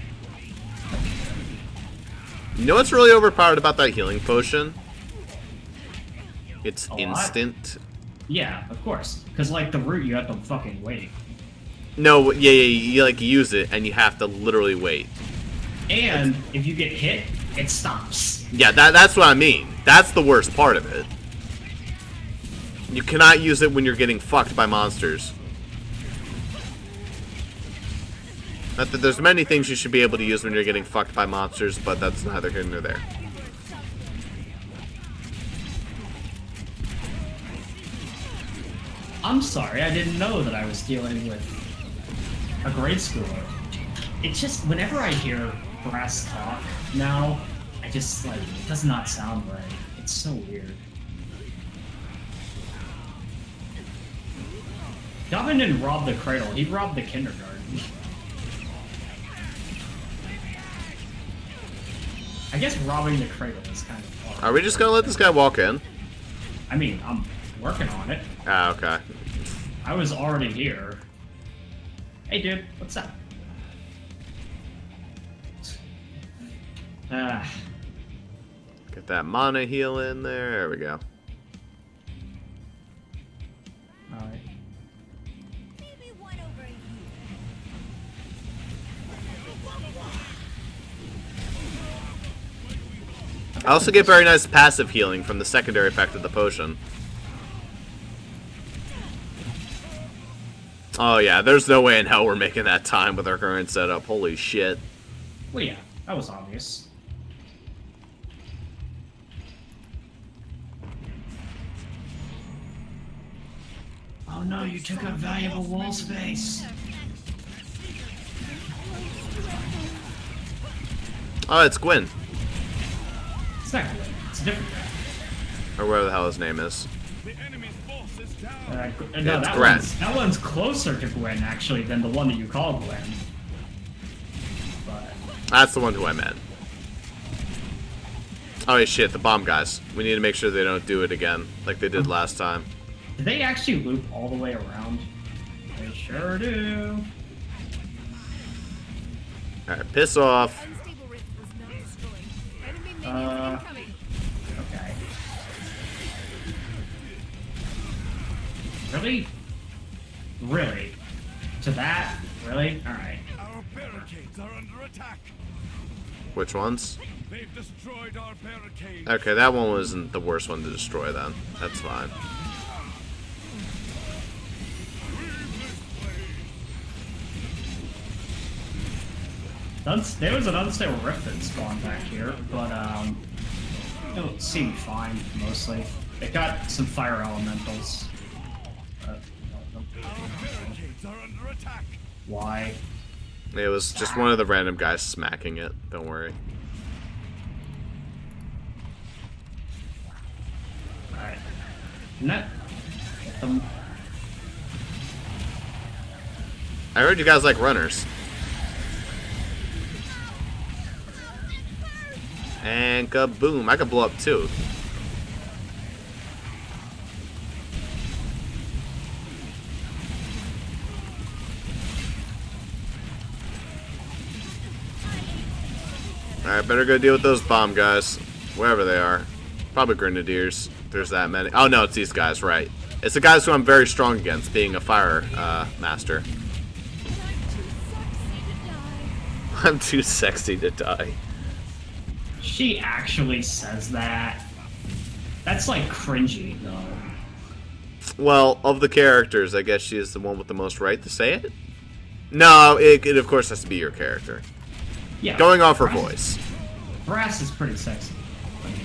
You know what's really overpowered about that healing potion? It's A lot? instant. Yeah, of course. Because like the root, you have to fucking wait. No, yeah, you like use it and you have to literally wait. And if you get hit, it stops. Yeah, that's what I mean. That's the worst part of it. You cannot use it when you're getting fucked by monsters. Not that there's many things you should be able to use when you're getting fucked by monsters, but that's neither here nor there. I'm sorry, I didn't know that I was dealing with a grade schooler. It just, whenever I hear brass talk now, I just, like, it does not sound right. It's so weird. Gavin didn't rob the cradle, he robbed the kindergarten. I guess robbing the cradle is kind of hard. Are we just gonna let this guy walk in? I mean, I'm working on it. Ah, okay. I was already here. Hey dude, what's up? Get that mana heal in there. There we go. Alright. Maybe one over here. I also get very nice passive healing from the secondary effect of the potion. Oh yeah, there's no way in hell we're making that time with our current setup. Holy shit. Well, yeah, that was obvious. Oh no, you took up valuable wall space. Oh, it's Gwyn. It's not good. It's a different guy. Or whatever the hell his name is. The enemy's boss is down. No, it's that Gwen. one's closer to Gwen, actually, than the one that you call Gwen. But That's the one who I meant. Oh wait, shit, the bomb guys. We need to make sure they don't do it again, like they did last time. did they actually loop all the way around? They sure do. Alright, piss off. Unstable rift was not destroyed. Enemy minions incoming. Okay. Really? Really? To that? Really? Alright. Our barricades are under attack. Which ones? They've destroyed our barricades. Okay, that one wasn't the worst one to destroy then. That's fine. There was an unstable rift that spawned back here, but it seemed fine mostly. It got some fire elementals. But, Barricades are under attack. why? It was just one of the random guys smacking it. Don't worry. Alright. Net. I heard you guys like runners. And kaboom! I could blow up too. Alright, better go deal with those bomb guys. Wherever they are. Probably grenadiers. There's that many. Oh no, it's these guys, right. It's the guys who I'm very strong against, being a fire master. I'm too sexy to die. She actually says that. That's like cringy, though. Well, of the characters, I guess she is the one with the most right to say it? No, it of course has to be your character. Yeah. Going off her Brass- voice. Brass is pretty sexy. I mean,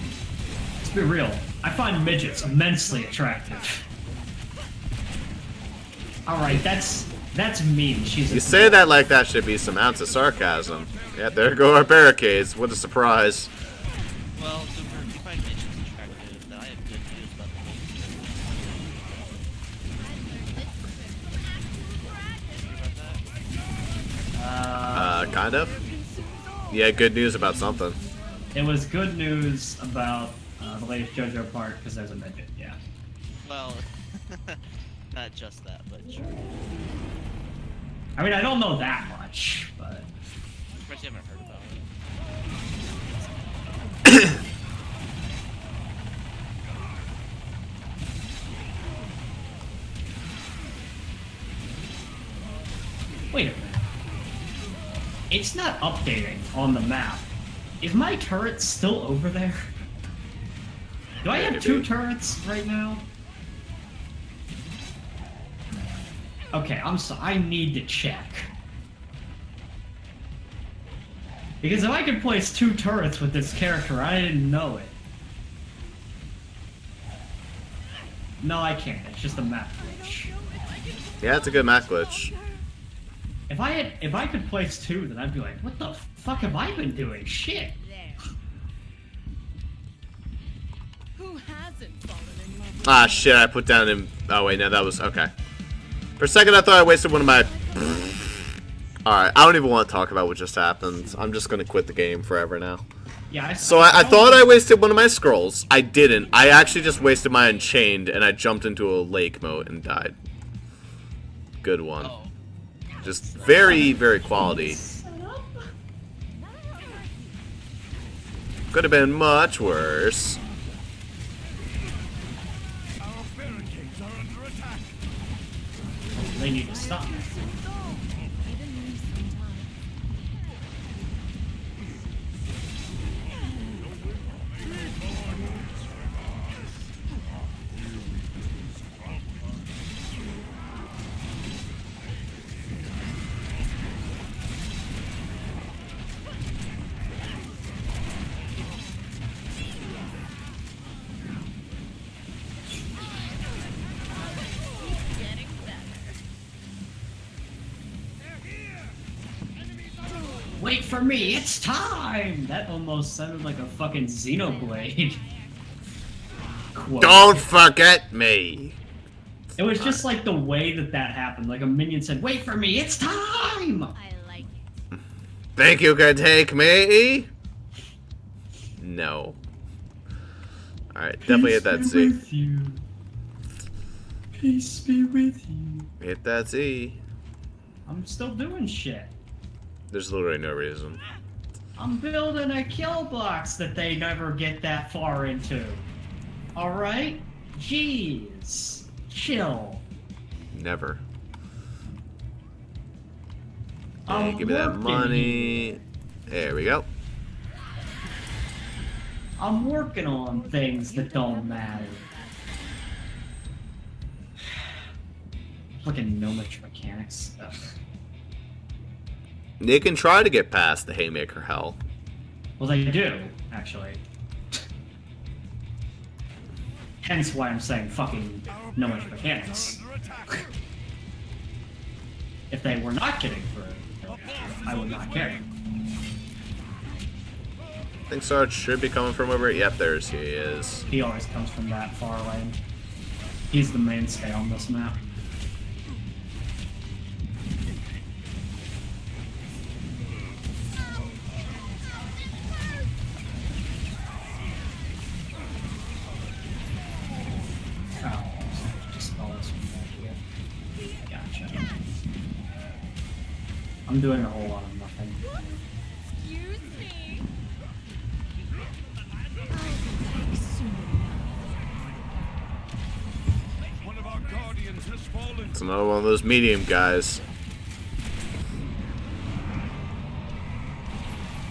let's be real. I find midgets immensely attractive. Alright, that's mean. She's a You say that like that should be some ounce of sarcasm. Yeah, there go our barricades. What a surprise. Well, Zuper, if you find midgets attractive, then I have good news about the Kind of? Yeah, good news about something. It was good news about The latest JoJo part, because there's a midget, yeah. Well, not just that, but sure. I mean, I don't know that much, but... Of course, you haven't heard about it. Wait a minute. It's not updating on the map. Is my turret still over there? Do I have 2 turrets right now? Okay, I need to check. Because if I could place 2 turrets with this character, I didn't know it. No, I can't. It's just a map glitch. Yeah, it's a good map glitch. If I could place 2, then I'd be like, what the fuck have I been doing? Shit. Who hasn't fallen in love? Ah, shit, I put down him. Oh, wait, no, that was. Okay. For a second, I thought I wasted one of my. Alright, I don't even want to talk about what just happened. I'm just gonna quit the game forever now. Yeah, I thought I wasted one of my scrolls. I didn't. I actually just wasted my Unchained, and I jumped into a lake mode and died. Good one. Oh. Just very, very quality. Could have been much worse. Our barricades are under attack. They need to stop. Wait for me, it's time! That almost sounded like a fucking Xenoblade. Quote. Don't forget me! It was just like the way that happened. Like a minion said, wait for me, it's time! I like it. Think you can take me? No. Alright, definitely hit that Z. With you. Peace be with you. Hit that Z. I'm still doing shit. There's literally no reason. I'm building a kill box that they never get that far into. Alright? Jeez. Chill. Never. I'm Hey, give me that working money. There we go. I'm working on things that don't matter. Fucking gnomic mechanics. Ugh. They can try to get past the Haymaker hell. Well, they do, actually. Hence why I'm saying fucking gnomic mechanics. If they were not getting through, I would not care. I think Sarge should be coming from over. Yep, there's he is. He always comes from that far lane. He's the mainstay on this map. Oh, just all this from back here. Gotcha. I'm doing a whole lot of nothing. Excuse me. One of our guardians has fallen. It's another one of those medium guys.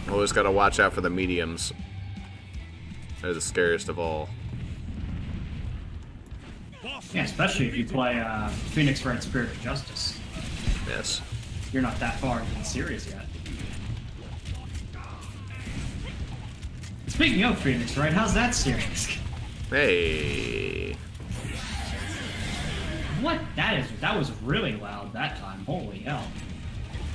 Always gotta watch out for the mediums. They're the scariest of all. Yeah, especially if you play Phoenix Red Spirit of Justice. Yes. You're not that far into the series yet. Speaking of Phoenix, right? How's that series? Hey. What? That was really loud that time. Holy hell.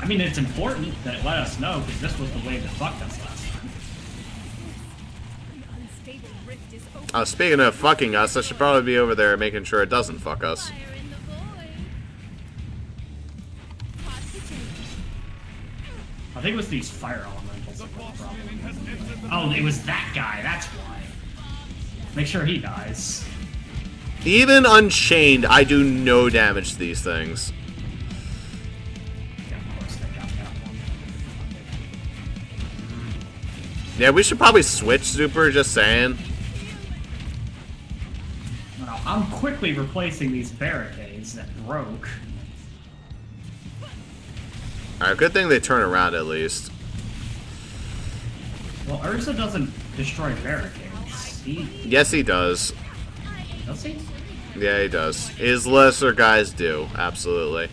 I mean, it's important that it let us know, because this was the wave that fucked us last time. An unstable rift is open. Oh, speaking of fucking us, I should probably be over there making sure it doesn't fuck us. Fire in the void. Hot potato. I think it was these fire elementals that were the problem. Oh, it was that guy, that's why. Make sure he dies. Even Unchained, I do no damage to these things. Yeah, of course they got that one. Yeah, we should probably switch, Zuper, just saying. Well, I'm quickly replacing these barricades that broke. Alright, good thing they turn around at least. Well, Urza doesn't destroy barricades. Yes, he does. Does he? Yeah, he does. His lesser guys do, absolutely.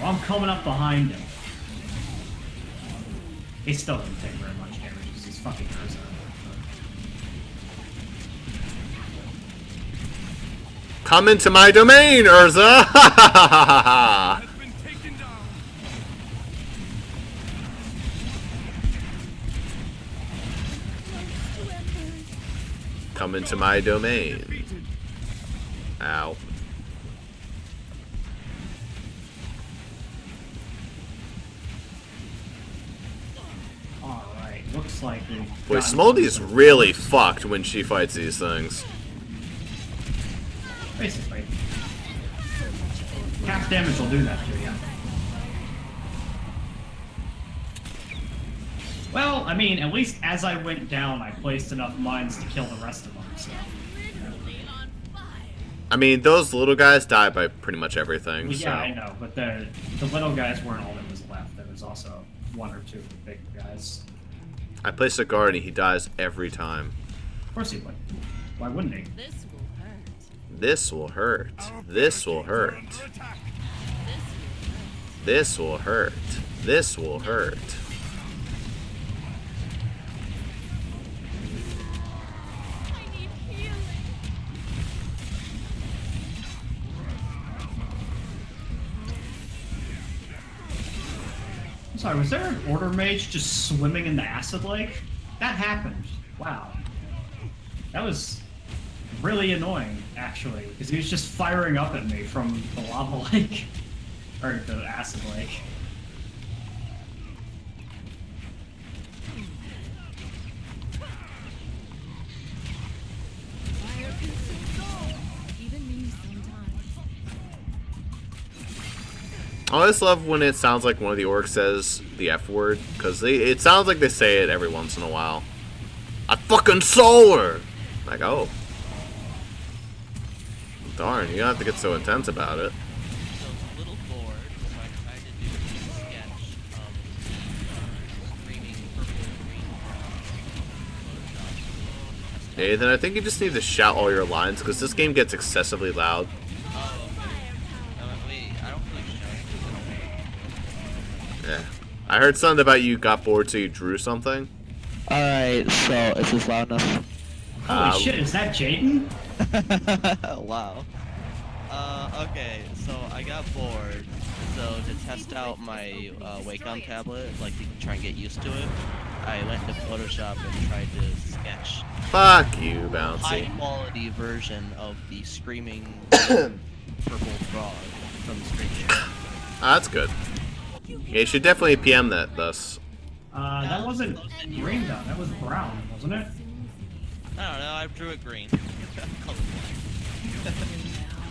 Well, I'm coming up behind him. He still didn't take very much damage because he's fucking Urza. Come into my domain, Urza! Has been taken down. Come into my domain. Ow. Alright, looks like we. Boy, Smoldy's really fucked when she fights these things. Basically. Half damage will do that to you. Well, I mean, at least as I went down, I placed enough mines to kill the rest of them, so. I mean, those little guys die by pretty much everything, Well, so... yeah, I know, but the little guys weren't all that was left. There was also one or two of the big guys. I placed a guard and he dies every time. Of course he would. Why wouldn't he? This will hurt. This will hurt. This will hurt. This will hurt. This will hurt. I need healing. I'm sorry, was there an order mage just swimming in the acid lake? That happened. Wow. That was really annoying, actually, because he was just firing up at me from the lava lake. Or the acid lake. Fire consumes all. Even me sometimes. I always love when it sounds like one of the orcs says the F word, because it sounds like they say it every once in a while. I fucking saw her! Like, oh. Darn, you don't have to get so intense about it. So it's a little bored, so I tried to do a sketch of screaming purple green Photoshop. Hey, then I think you just need to shout all your lines, because this game gets excessively loud. Oh, okay. Wait, I don't really show it. Yeah. I heard something about you got bored so you drew something. Alright, so is this loud enough? Holy shit, is that Jaden? Wow. Okay, so I got bored. So to test out my Wacom tablet, like to try and get used to it, I went to Photoshop and tried to sketch Fuck you, a Bouncy. high quality version of the screaming purple frog from the screenshot. Ah, that's good. Yeah, you should definitely PM that, thus. That wasn't green though, that was brown, wasn't it? I don't know, I drew it green.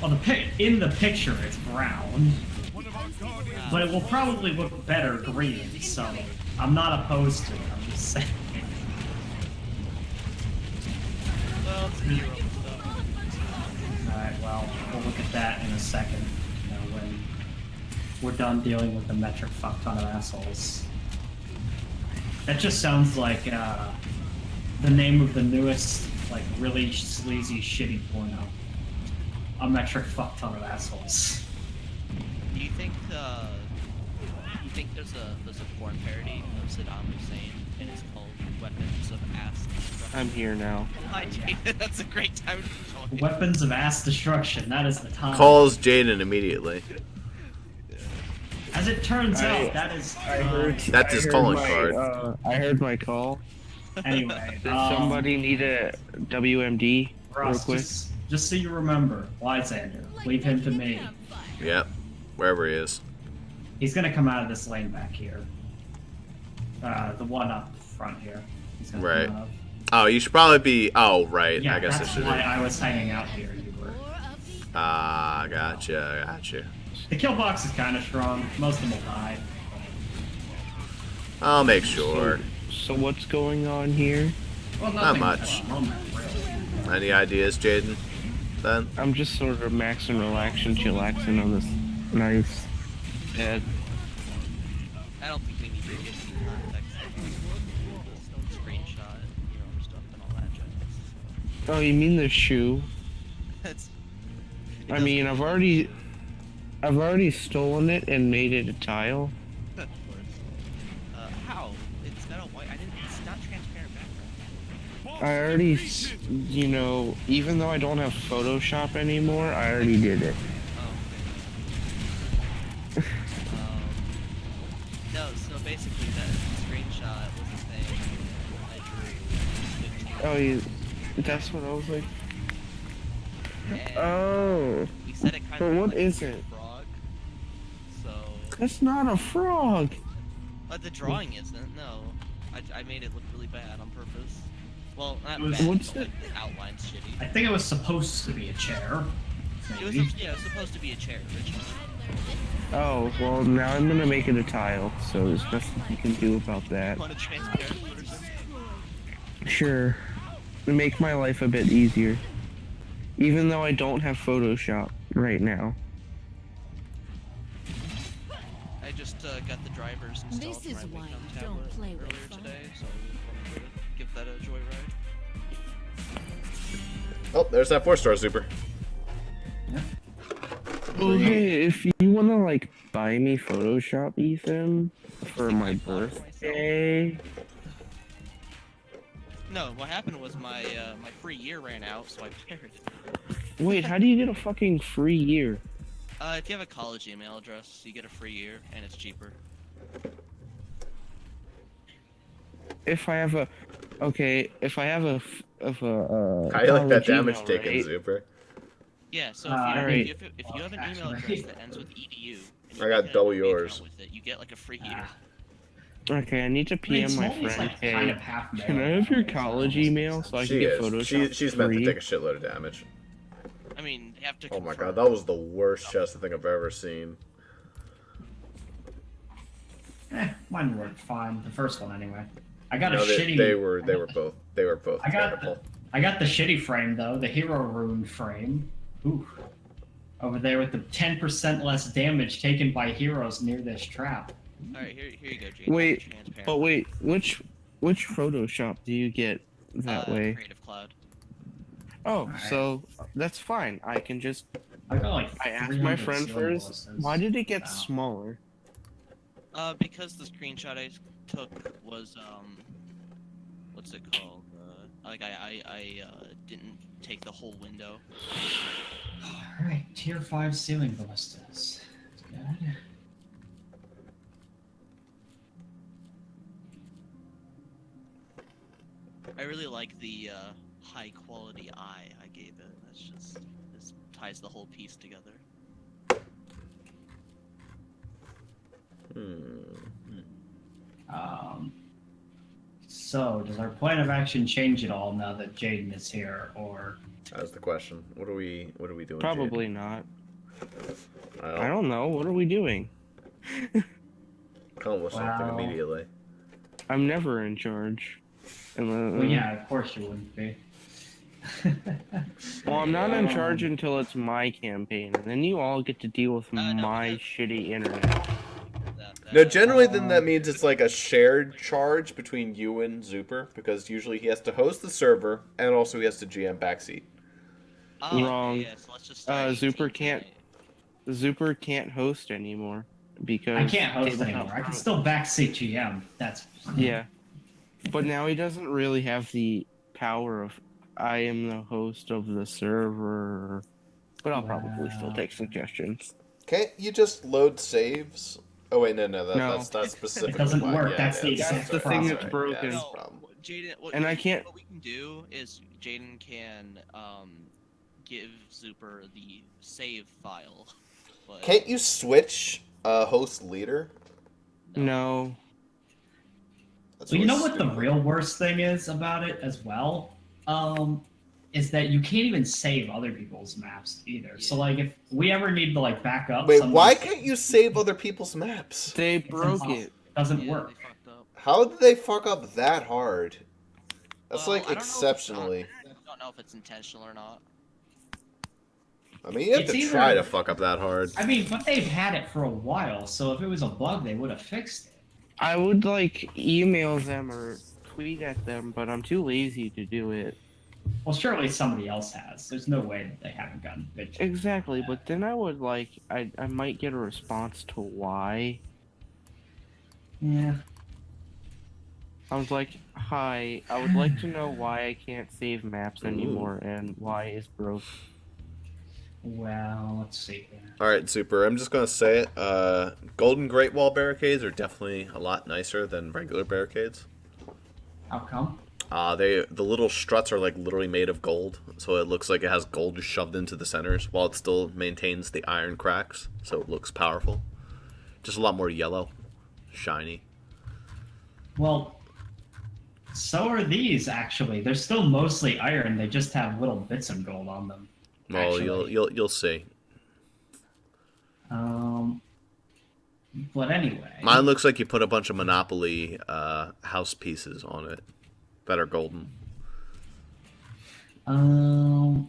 Well, in the picture it's brown, One of our guardians. but it will probably look better green, so I'm not opposed to it, I'm just saying. Well, it's me, stuff. Alright, well, we'll look at that in a second, when we're done dealing with the metric fuck ton of assholes. That just sounds like, the name of the newest, like, really sleazy, shitty porno. A metric fuck ton of assholes. Do you think there's a porn parody of Saddam Hussein and it's called Weapons of Ass Destruction? I'm here now. Hi, Jaden. That's a great time to join. Weapons of ass destruction, that is the time. Calls Jaden immediately. As it turns out, that is, That's his calling card. I heard my call. anyway, Does somebody need a WMD real Ross, quick? just so you remember, Lysander, leave him to me. Yep. Wherever he is. He's gonna come out of this lane back here. The one up front here. He's gonna Right. come out of. Oh, you should probably be. Oh, right. Yeah, I guess I that's should. why I was hanging out here. You were. Ah, gotcha. The kill box is kind of strong. Most of them will die. I'll make sure. So what's going on here? Well, Not nothing much. at the moment, really. Any ideas, Jaden? Then? I'm just sort of maxing, relaxing, chillaxing on this nice bed. I don't think we need to get into context of the stone screenshot, stuff and all that jazz. Oh, you mean the shoe? That's. I mean, I've already stolen it and made it a tile. Of course. How? It's got a white. It's not transparent background. I already, even though I don't have Photoshop anymore, I already did it. Oh, okay. No, so basically that screenshot was a thing I drew 15 That's what I was like. and Oh, we said it kind but of what like is a it? frog. So, That's not a frog. but the drawing isn't. No, I made it look really bad on purpose. Well, not Was- bad, What's but like the outline's shitty. I think it was supposed to be a chair. It was, Maybe. it was supposed to be a chair originally. Oh, well, now I'm gonna make it a tile, so there's nothing you can do about that. Want a transparent version? Sure. To make my life a bit easier. Even though I don't have Photoshop right now. I just got the drivers installed This for is my why Wacom you tablet don't play with earlier fire. today, so I wanted to give that a joyride. Oh, there's that 4-star super. Oh, hey, if you wanna, buy me Photoshop, Ethan, for my birthday... No, what happened was my my free year ran out, so I paired it. Wait, how do you get a fucking free year? If you have a college email address, you get a free year, and it's cheaper. If I have a... Okay, if I have a... How do you like that college damage email, taken, right? Super? Yeah, so Alright. if you have an email address that ends with edu, and you I got make an double Adobe yours. account with it, you get like a free year. Ah. Okay, I need to I mean, PM my Smalley's, friend, like, kind hey, of half can I have your college email so I She can get is. Photoshop She's meant to free? take a shitload of damage. I mean, you have to. Oh my confirm. god, that was the worst chest I think I've ever seen. Mine worked fine. The first one, anyway. I got a No, shitty. they were both I got terrible. I got the shitty frame though, the hero rune frame. Ooh. Over there with the 10% less damage taken by heroes near this trap. All right, here you go, Jake. Wait, Transparent. but wait, which Photoshop do you get that way? Creative Cloud. Oh, Alright. so that's fine. I can just... I got like I asked my 300 friend ceiling first, ballistas. why did it get Wow. smaller? Because the screenshot I took was what's it called? I didn't take the whole window. Alright, tier 5 ceiling ballistas. Good. I really like the high quality eye I gave it. This ties the whole piece together. So, does our plan of action change at all now that Jaden is here, or That's the question. What are we doing? Probably not. Jade? I don't know. What are we doing? Come up with something Wow. immediately. I'm never in charge. well, yeah, of course you wouldn't be. Well, I'm not in charge until it's my campaign, and then you all get to deal with No, my because- shitty internet. No, generally then that means it's like a shared charge between you and Zuper, because usually he has to host the server and also he has to GM backseat. Oh, Wrong. Okay, yeah, so let's just start Zuper 18 can't- tonight. Zuper can't host anymore because I can't host Tabletop anymore. I can Pro- still backseat GM. That's Yeah, but now he doesn't really have the power of I am the host of the server. But I'll probably still Wow. take suggestions. Can't you just load saves? Oh wait, no, No. that's specifically It doesn't why. work, Yeah, that's the yeah, exact the thing that's right. broken. Yeah, that's No, the problem. Jaden, And I can't- What we can do is Jaden can give Zuper the save file. But Can't you switch host leader? No. That's Well, you really know what the stupid. real worst thing is about it as well? Is that you can't even save other people's maps either. So Yeah. like if we ever need to like back up Wait, some why can't you save other people's maps? They it's broke impossible. it. It doesn't Yeah, work. they fucked up. How did they fuck up that hard? That's Well, like I don't know if it's exceptionally. I don't know if it's intentional or not. I mean, you have It's to try either- to fuck up that hard. I mean, but they've had it for a while, so if it was a bug, they would have fixed it. I would like email them or tweet at them, but I'm too lazy to do it. Well, surely somebody else has. There's no way that they haven't gotten bitched. Exactly, but then I would like I might get a response to why. Yeah. I was like, "Hi, I would like to know why I can't save maps anymore and why it's broke." Well, let's see here. All right, Super. I'm just gonna say it. Golden Great Wall barricades are definitely a lot nicer than regular barricades. How come? The little struts are like literally made of gold, so it looks like it has gold shoved into the centers, while it still maintains the iron cracks, so it looks powerful. Just a lot more yellow, shiny. Well, so are these actually. They're still mostly iron. They just have little bits of gold on them. Well, actually. you'll see. But anyway. Mine looks like you put a bunch of Monopoly house pieces on it that are golden. Oh,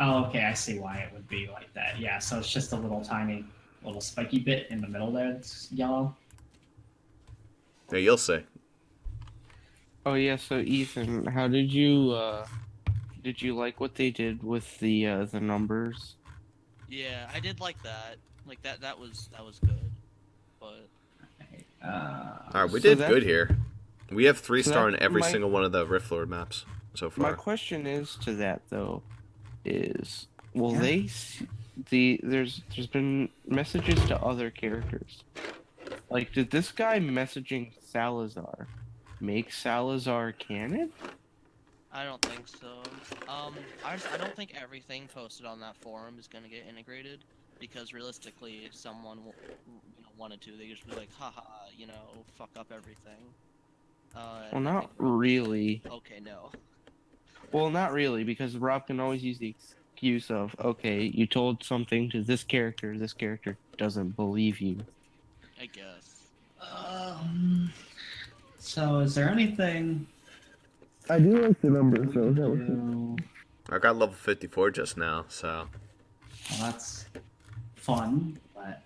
okay. I see why it would be like that. Yeah. So it's just a little tiny, little spiky bit in the middle there that's yellow. Yeah, you'll see. Oh yeah, so Ethan, how did you like what they did with the numbers? Yeah, I did like that. Like that was good. But Okay, All right, we So did that- good here. We have 3-star that in every might- single one of the Rift Lord maps so My far. question is to that though, is will Yeah. there's been messages to other characters. Like, did this guy messaging Salazar make Salazar canon? I don't think so. I don't think everything posted on that forum is gonna get integrated because realistically, if someone wanted to, they just be like, haha, fuck up everything. Well, And I not think Rob- really. Okay, no. Well, not really, because Rob can always use the excuse of, okay, you told something to this character doesn't believe you. I guess. So is there anything? I do like the numbers, though. Well, I got level 54 just now, so that's fun, but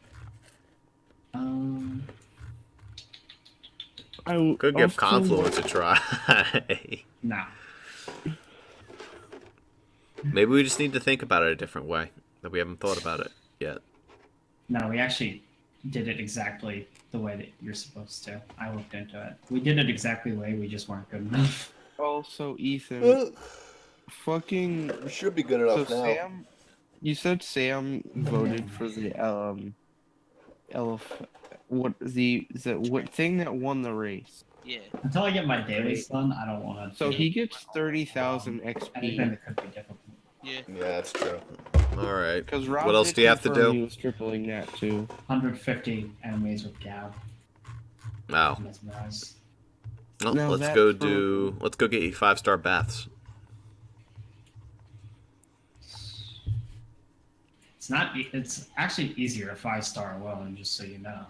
I could give also- Confluence a try. no. Maybe we just need to think about it a different way that we haven't thought about it yet. No, we actually did it exactly the way that you're supposed to. I looked into it. We did it exactly the way, we just weren't good enough. Also, Ethan, fucking. we should be good So Sam, you said Sam voted for the what thing that won the race. Yeah. Until I get my dailies done, I don't want to. So he gets 30,000 anything XP. that could be difficult. Yeah. Yeah, that's true. All right. Because Rob What else did do you have to confirm He do? was tripling that too. 150 enemies with Gab. Wow. Mesmerize. Well, Now let's that's go get you 5-star baths. It's not. It's actually easier a 5-star alone, just so you know.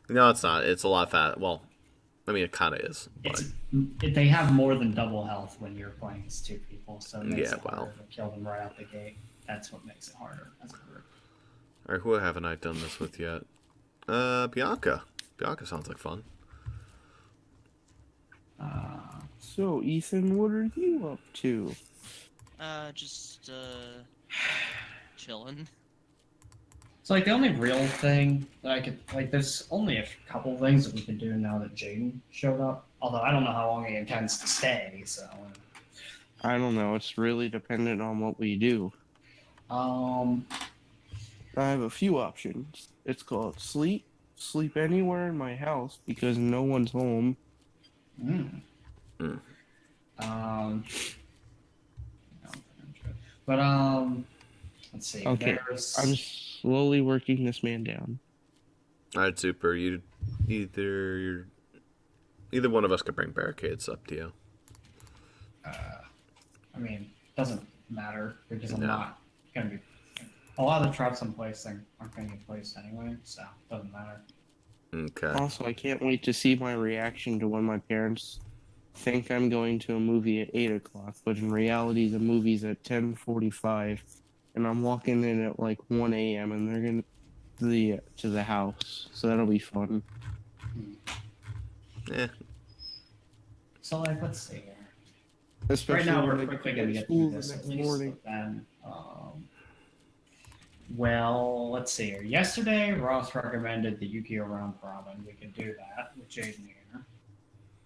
No, it's not. It's a lot fast. Well, I mean, it kind of is. But They have more than double health when you're playing as 2 people, so it makes Yeah, it well. harder to kill them right out the gate. That's what makes it harder as a group. all right, who haven't I done this with yet? Bianca. Bianca sounds like fun. So Ethan, what are you up to? Just chilling. So like the only real thing that I could like, there's only a couple things that we can do now that Jaden showed up. Although I don't know how long he intends to stay. So I don't know. It's really dependent on what we do. um, I have a few options. It's called sleep anywhere in my house because no one's home. mm. Mm. But let's see. Okay, There's I'm slowly working this man down. Alright, Super. Either one of us could bring barricades. Up to you. I mean, doesn't matter because I'm No. not gonna be. A lot of the traps I'm placing aren't gonna get placed anyway, so it doesn't matter. Okay. Also, I can't wait to see my reaction to when my parents think I'm going to a movie at 8 o'clock, but in reality, the movie's at 10:45, and I'm walking in at like 1 a.m. and they're gonna to the house, so that'll be fun. Yeah. So like, let's see here. Especially Right now, when we're I quickly go gonna to get school through the this at next least. morning. But then, well, let's see here. Yesterday, Ross recommended the Yu-Gi-Oh! Round Robin. We could do that with Jaden here.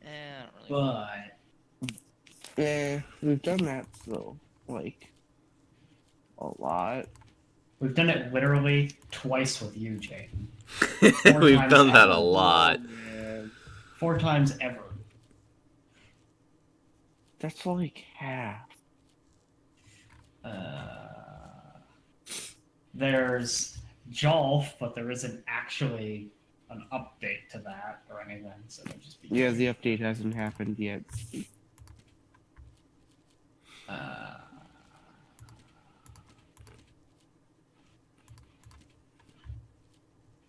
I don't really. But Yeah, we've done that though, like a lot. we've done it literally twice with you, Jaden. We've times done that ever. a lot. Man, 4 times ever. that's like half. There's Jolf, but there isn't actually an update to that or anything, so it'll just be. Yeah, the update hasn't happened yet.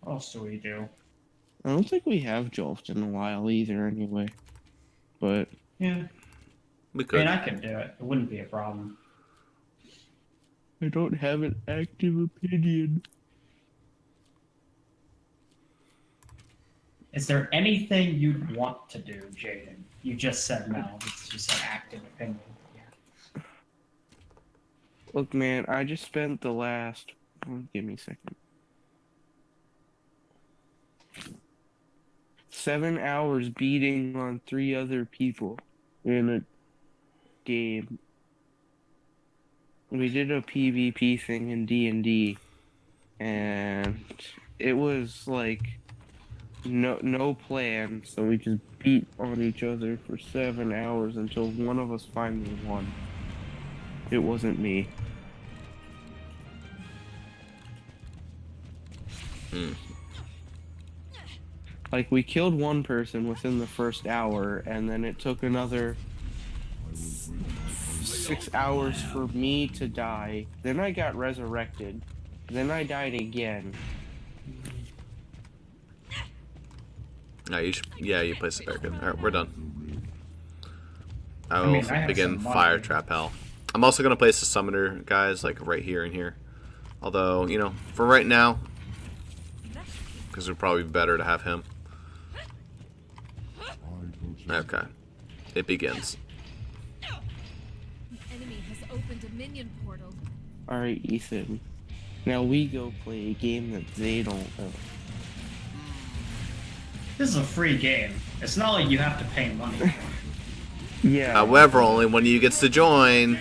What else do we do? I don't think we have Jolft in a while either, anyway. But Yeah, We I could. mean, I could do it. It wouldn't be a problem. I don't have an active opinion. Is there anything you'd want to do, Jaden? You just said no. It's just an active opinion. Yeah. Look, man, I just spent the last. Give me a second. 7 hours beating on 3 other people in a game. We did a PvP thing in D&D, and it was like no plan, so we just beat on each other for 7 hours until one of us finally won. It wasn't me. Like, we killed one person within the first hour, and then it took another 6 hours for me to die. Then I got resurrected. Then I died again. No, you place the barricade. Alright, we're done. I will mean, I have begin some money. fire trap hell. I'm also gonna place the summoner guys like right here and here. Although, for right now, because it would probably be better to have him. Okay. It begins. An enemy has opened a minion portal. Alright, Ethan. Now we go play a game that they don't know. This is a free game. It's not like you have to pay money for it. Yeah. However, only one of you gets to join.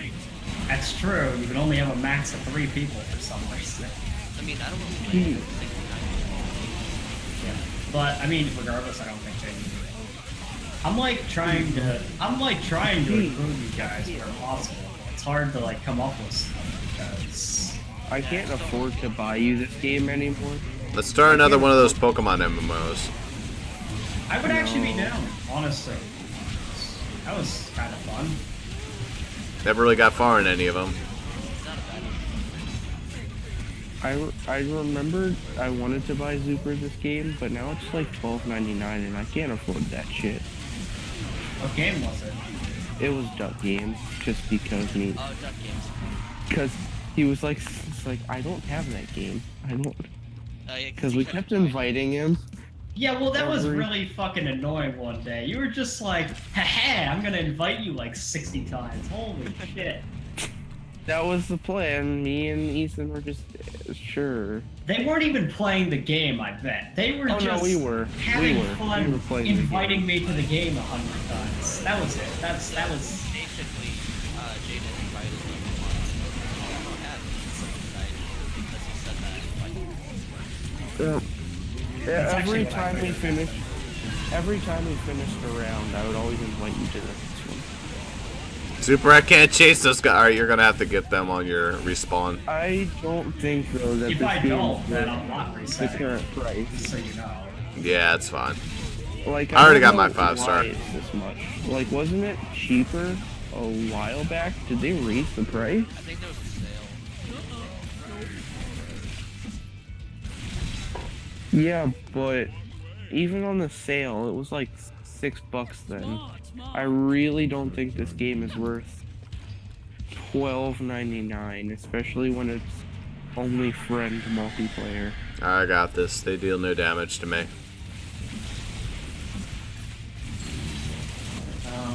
That's true. You can only have a max of 3 people for some reason. I mean, I don't really play Yeah. But I mean, regardless, I don't think they need it. I'm like trying to include you guys where possible. It's hard to like come up with stuff because I can't afford to buy you this game anymore. Let's start another one of those Pokemon MMOs. I would actually be down, honestly. That was kind of fun. Never really got far in any of them. I remembered I wanted to buy Zuper this game, but now it's like $12.99 and I can't afford that shit. What game was it? It was Duck Games, just because Oh, Duck Games. because he was like, it's like, I don't have that game. I don't, Oh, yeah, because we kept inviting him. Yeah, well, that was Every- really fucking annoying one day. You were just like, haha, I'm gonna invite you like 60 times. Holy shit. That was the plan. Me and Ethan were just sure. They weren't even playing the game, I bet. They were Oh just no, we were. having We were fun playing the game. inviting me to the game 100 times. That was it. That was... Basically, Jaden invited me once. I don't have it because he said that I invited him. Yeah, That's actually every what I time we figured. finished a round, I would always invite you to the next one. Super, I can't chase those guys. Alright, you're gonna have to get them on your respawn. I don't think though that If this I game don't, is then worth I'm not the resetting. current price. Just so you know. Yeah, it's fine. Like I already don't got my know 5-star. why it's this much. Like, wasn't it cheaper a while back? Did they raise the price? I think there was a sale. Yeah, but even on the sale, it was like $6 then. I really don't think this game is worth $12.99, especially when it's only friend multiplayer. I got this. They deal no damage to me.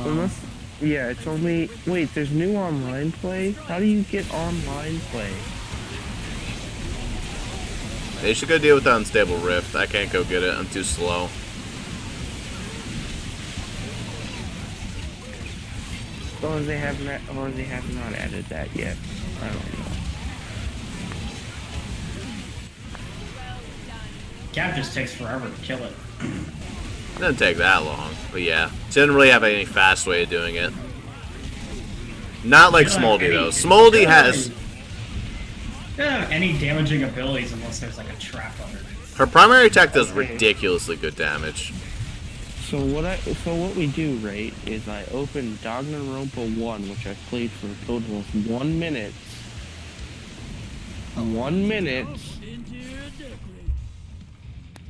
Unless, yeah, it's only. Wait, there's new online play? How do you get online play? They should go deal with the unstable rift. I can't go get it. I'm too slow. Or they have not added that yet. I don't know. Cap just takes forever to kill it. It doesn't take that long, but yeah. Didn't really have any fast way of doing it. Not like Doesn't Smoldy have though. any- Smoldy has They don't have any damaging abilities unless there's like a trap underneath. her primary attack does ridiculously good damage. So what we do, right, is I open Danganronpa 1, which I've played for a total of 1 minute. 1 minute.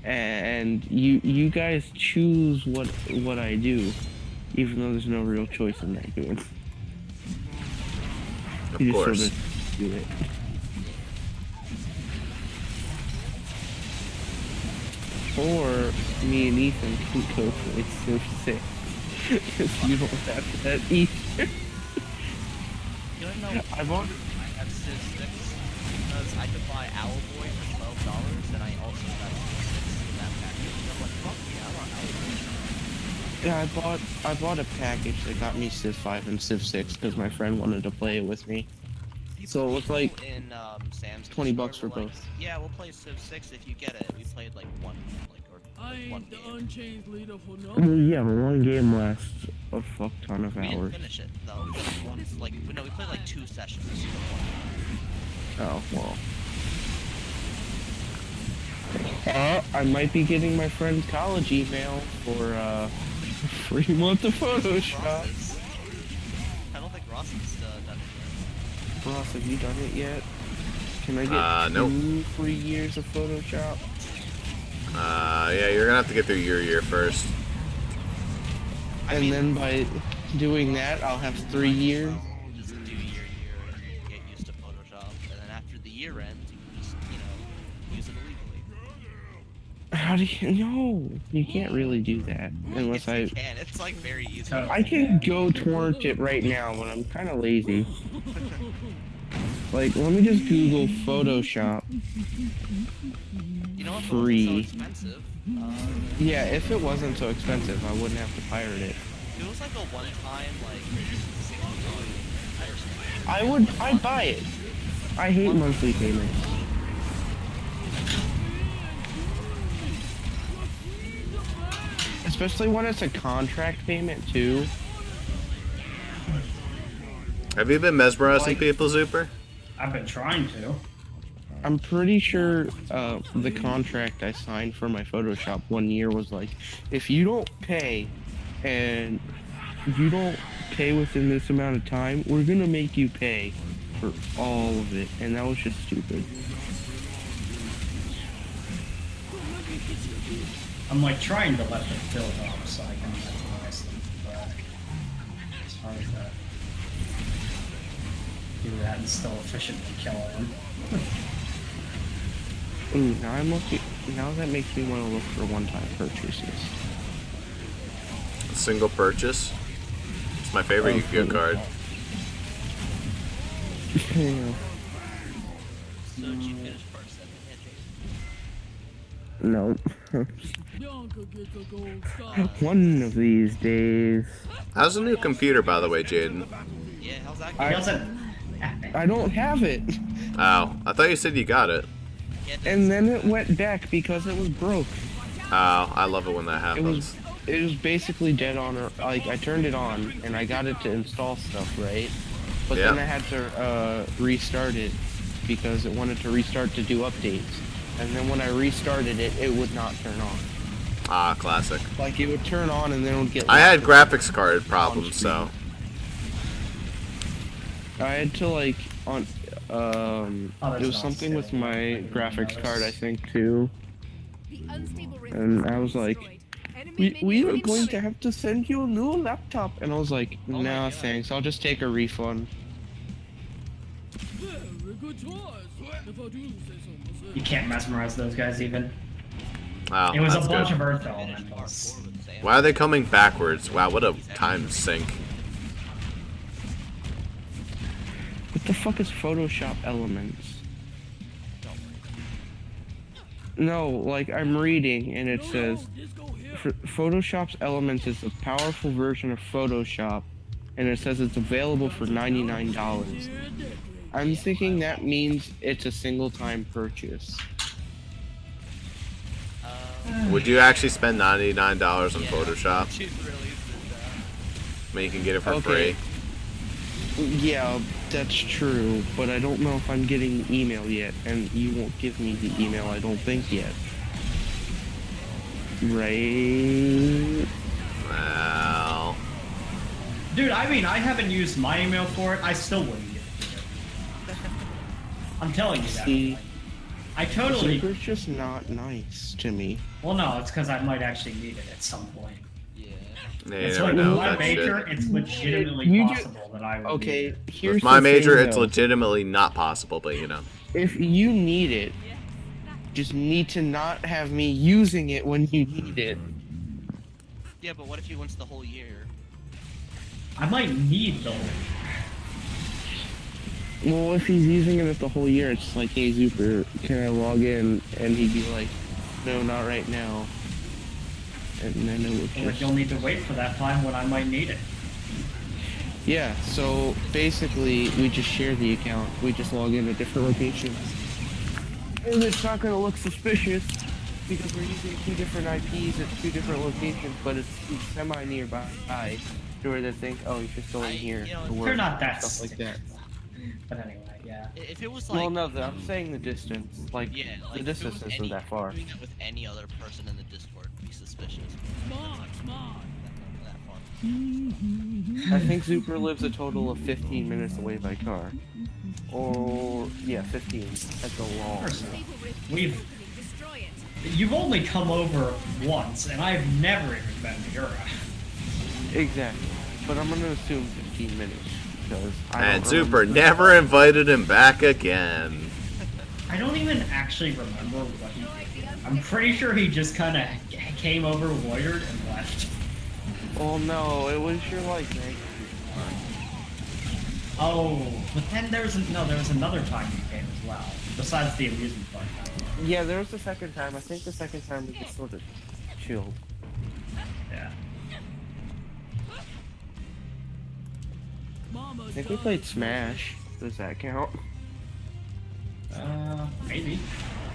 And you guys choose what I do, even though there's no real choice in that game. Of You just course. sort of do it. Or me and Ethan can go play Civ 6. Because you don't have that either. You don't know I bought. I have Civ 6 because I could buy Owlboy for $12 and I also got Civ 6 in that package. I'm like, fuck yeah, I want Owlboy. Yeah, I bought a package that got me Civ 5 and Civ 6 because my friend wanted to play it with me. So it was like in Sam's $20 Discord for were like, both. Yeah, we'll play Civ 6 if you get it. We played like one game. Unchained leader for no. Well, yeah, but one game lasts a fuck ton of We didn't hours. finish it though. We played we played like 2 sessions. Oh, well. I might be getting my friend's college email for a free month of Photoshop. I don't think Ross has done it Ross, have you done it yet? Can I get Nope. 2 free years of Photoshop? Yeah, you're gonna have to get through your year first. And then by doing that, I'll have 3 years. yet. Just do your year and get used to Photoshop, and then after the year ends, you can just use it illegally. How do you? No, you can't really do that unless Yes, you can. It's like very easy. I can go torrent it right now, but I'm kind of lazy. Like, let me just Google Photoshop. You know what? Free. It's so expensive. Yeah, if it wasn't so expensive, I wouldn't have to pirate it. It was like a one-time like $60. I'd buy it. I hate monthly payments. Especially when it's a contract payment too. Have you been mesmerizing Like- people, Zuper? I've been trying to. I'm pretty sure the contract I signed for my Photoshop 1 year was like, if you don't pay and you don't pay within this amount of time, we're gonna make you pay for all of it, and that was just stupid. I'm like trying to let them build up so I can optimize them, but it's hard to do that and still efficiently kill them. Ooh, now I'm looking. Now that makes me want to look for one-time purchases. A single purchase. It's my favorite Yu-Gi-Oh card. Yeah. So did you finish part 7 yet, Jason? No. Yonka gets a gold star. One of these days. How's the new computer, by the way, Jaden? Yeah, how's that He going? doesn't. I don't have it. Oh, I thought you said you got it. Yeah, And then it went back because it was broke. Oh, I love it when that It was happens. it was basically dead on. Like I turned it on and I got it to install stuff, right? But then I had to restart it because it wanted to restart to do updates. And then when I restarted it, it would not turn on. Ah, classic. Like it would turn on and then it would get. I had graphics card problems, so I had to like on. that's It was not something with stable. my graphics card, I think too. The unstable rift And I was destroyed. like, Enemy we are minions going to incoming. have to send you a new laptop. And I was like, Oh my no, God. thanks. I'll just take a refund. You can't mesmerize those guys even. wow, It was a that's bunch good. of Earth Finished part Elementals. 4 with Sam. Why are they coming backwards? Wow, what a time sink. What the fuck is Photoshop Elements? No, like I'm reading and it says Photoshop's Elements is a powerful version of Photoshop and it says it's available for $99. I'm thinking that means it's a single time purchase. Would you actually spend $99 on Yeah, Photoshop? she's released it, I mean, you can get it for Okay. free. Yeah, that's true, but I don't know if I'm getting the email yet, and you won't give me the email, I don't think yet. Right? Well, Dude, I mean, I haven't used my email for it. I still wouldn't get it. I'm telling you that. See, I totally. Zuper's just not nice to me. Well, no, it's because I might actually need it at some point. yeah. yeah, you It's never like know with with my that major, shit. it's legitimately You possible that I would. Okay, Need it. here's With my the major, thing, it's though. legitimately not possible, but you know. If you need it, just need to not have me using it when you need it. Yeah, but what if he wants the whole year? I might need the. Well, if he's using it the whole year, it's like, hey, Zuper, can I log in? And he'd be like, no, not right now. And then it would Or just... you'll need to wait for that time when I might need it. Yeah, so basically, we just share the account. We just log in at different locations. And it's not going to look suspicious because we're using 2 different IPs at 2 different locations, but it's semi-nearby to where they think, oh, you're just going here you know, to work They're not that stuff like that. But anyway, yeah. If it was like, Well, no, I'm saying the distance. Like, yeah, like the if it distance was isn't that far. Doing that with any other person in the Discord would be suspicious. Smart. That far. I think Zuper lives a total of 15 minutes away by car. Or, yeah, 15 at the long. Personally, Unstable rift We've- is opening. Destroy it. you've only come over once, and I've never even been to Europe. Exactly. But I'm gonna assume 15 minutes because I And don't Zuper remember- never invited him back again. I don't even actually remember what he did. I'm pretty sure he just kind of came over, loitered, and left. Oh no, it was your like night. Oh, but then there was another time you came as well, besides the amusement park. Yeah, there was the second time. I think the second time we just sort of chilled. Yeah. I think we played Smash. Does that count? Maybe.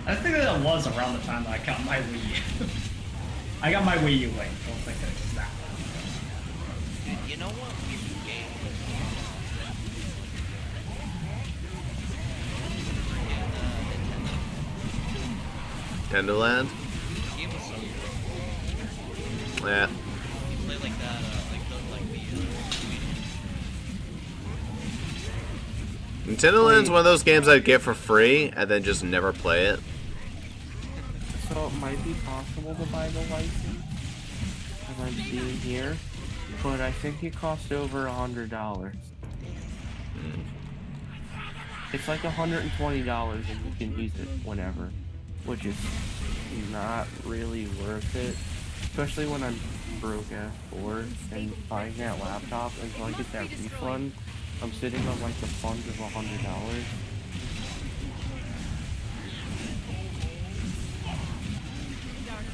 I think that was around the time that I got my Wii U. I got my Wii U late. Don't think it was that long. Dude, you know what? Game. Nintendo Land? Game was so good. Yeah. You play like that, like the Nintendo Land's one of those games I'd get for free and then just never play it. So it might be possible to buy the license, as I'm seeing here, but I think it costs over $100. It's like $120 and you can use it whenever, which is not really worth it, especially when I'm broke ass bored and buying that laptop until I get that refund. I'm sitting on like the funds of $100.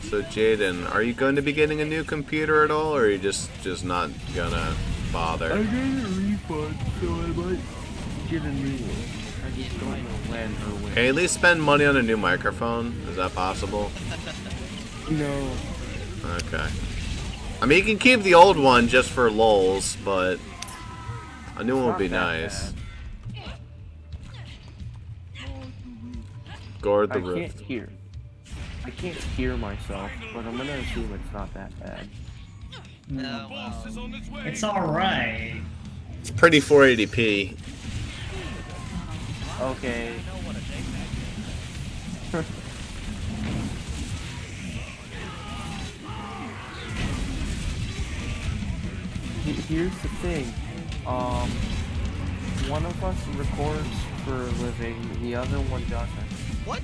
So Jaden, are you going to be getting a new computer at all, or are you just not gonna bother? I got a refund, so I might get a new one. I just don't know when or when. Hey, at least spend money on a new microphone. Is that possible? No. Okay. I mean, you can keep the old one just for lulz, but a new one would be Not that nice. bad. Guard the I rift. can't hear myself, but I'm gonna assume it's not that bad. No, Boss is on his way. It's alright. It's pretty 480p. Okay. I know what a JPEG is. Here's the thing. One of us records for a living, the other one doesn't. What?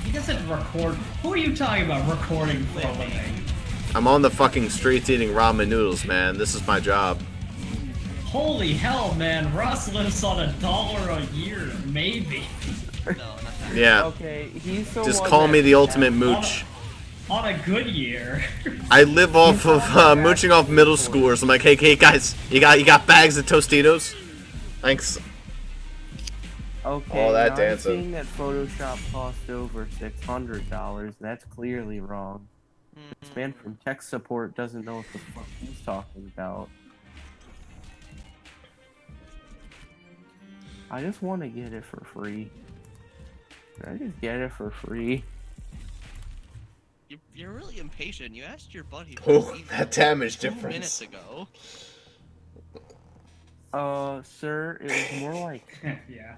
He doesn't record. Who are you talking about recording for a living? I'm on the fucking streets eating ramen noodles, man. This is my job. Holy hell, man. Russ lives on $1 a year, maybe. No, not that. Yeah. Okay, he's the Just one call that- me the ultimate mooch. On a good year. I live off of mooching off middle schoolers. I'm like, hey guys, you got bags of Tostitos? Thanks. Okay, All that now I'm dancing. seeing that Photoshop cost over $600. That's clearly wrong. This man from tech support doesn't know what the fuck he's talking about. I just want to get it for free. Can I just get it for free? You're really impatient. You asked your buddy for Oh, feedback that damage 2 difference. minutes ago. Sir, it was more like, Yeah.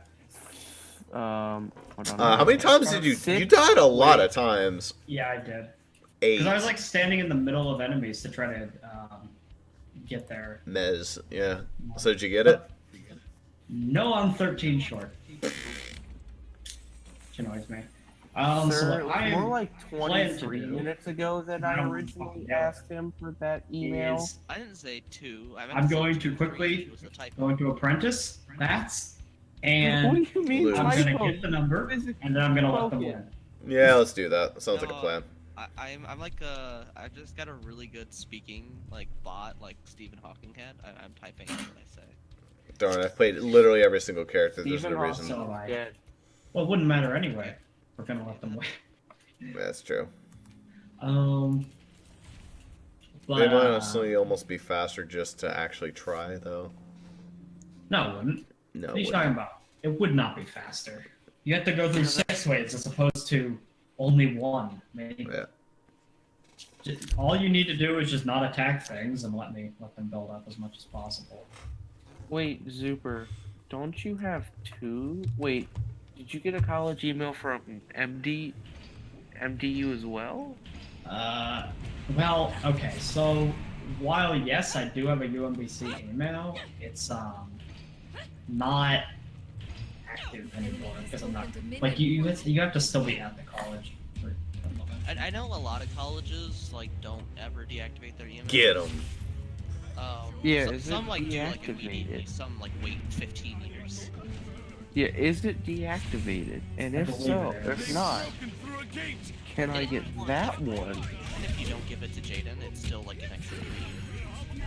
hold on. How many times did you... You died a lot of times. Yeah, I did. 8. Because I was like standing in the middle of enemies to try to get there. Mez, yeah. So did you get it? No, I'm 13 short. Which annoys me. Sir, So it was I more like plan to 23 do- minutes ago that I No, originally no. asked him for that email. is I didn't say 2. I meant I'm say going 2, to 3. quickly It was a typo. going to apprentice. That's What and do you mean Lose. I'm gonna typo? get the number Is it and then I'm gonna let them broken? win. Yeah, let's do that. Sounds like a No, plan. I'm like I just got a really good speaking like bot like Stephen Hawking had. I'm typing out what I say. Darn, I've played literally every single character. There's Stephen no reason. Hawking. Hawking's dead. Well, it wouldn't matter anyway. We're gonna let them win. That's true. But, They might honestly almost be faster just to actually try, though. no, it wouldn't. No. What are you it talking about? It would not be faster. You have to go through 6 waves as opposed to only 1. Maybe. Yeah. All you need to do is just not attack things and let them build up as much as possible. Wait, Zuper, don't you have 2? Wait, did you get a college email from MDU as well? Well, okay, so while yes, I do have a UMBC email, it's not active anymore because I'm not like you have to still be at the college. I know a lot of colleges like don't ever deactivate their email. Get them. Yeah, so, is it some like do like deactivated? immediately. Some like wait 15 years. Yeah, is it deactivated? And I if believe so, it if is. not, Broken through a gate. can I get that one? And if you don't give it to Jaden, it's still like an extra 3 years.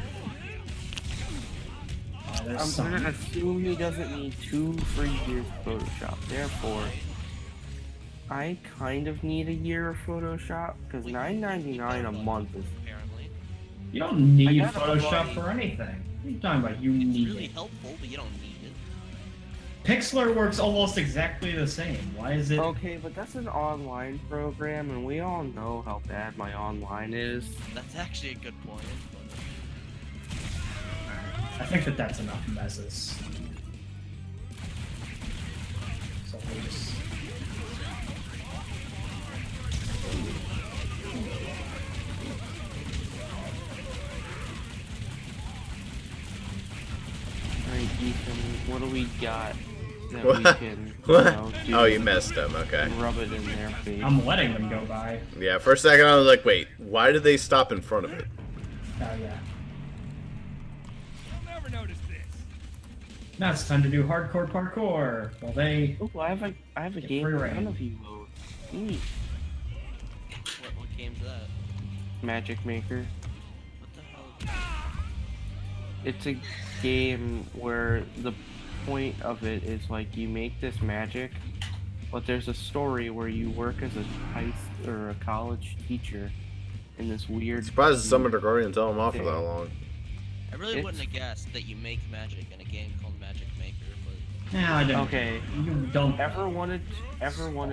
There's I'm some. gonna assume he doesn't need 2 free years of Photoshop. Therefore, I kind of need a year of Photoshop because $9.99 a month is. Apparently, You don't need I got a Photoshop buddy. for anything. What are you talking about? You it's need really it. helpful, but you don't need it. Pixlr works almost exactly the same. Why is it? Okay, but that's an online program, and we all know how bad my online is. That's actually a good point. I think that's enough messes. So we'll just. Alright, Ethan, what do we got that What? we can, What? do Oh, you missed them. Okay. rub it in their face? I'm letting them go by. Yeah, for a second I was like, wait, why did they stop in front of it? Oh yeah. You'll never notice this. Now it's time to do hardcore parkour. Well, they. Ooh, I have a Get game free in reign. front of you, though. Neat. What game's that? Magic Maker. What the hell? It's a game where the point of it is like you make this magic, but there's a story where you work as a high or a college teacher, in this weird. Surprised the Summoner Guardian held him off for that long. I really It's- wouldn't have guessed that you make magic in a game called Magic Maker, but No, I don't. Okay. You don't. Ever wanted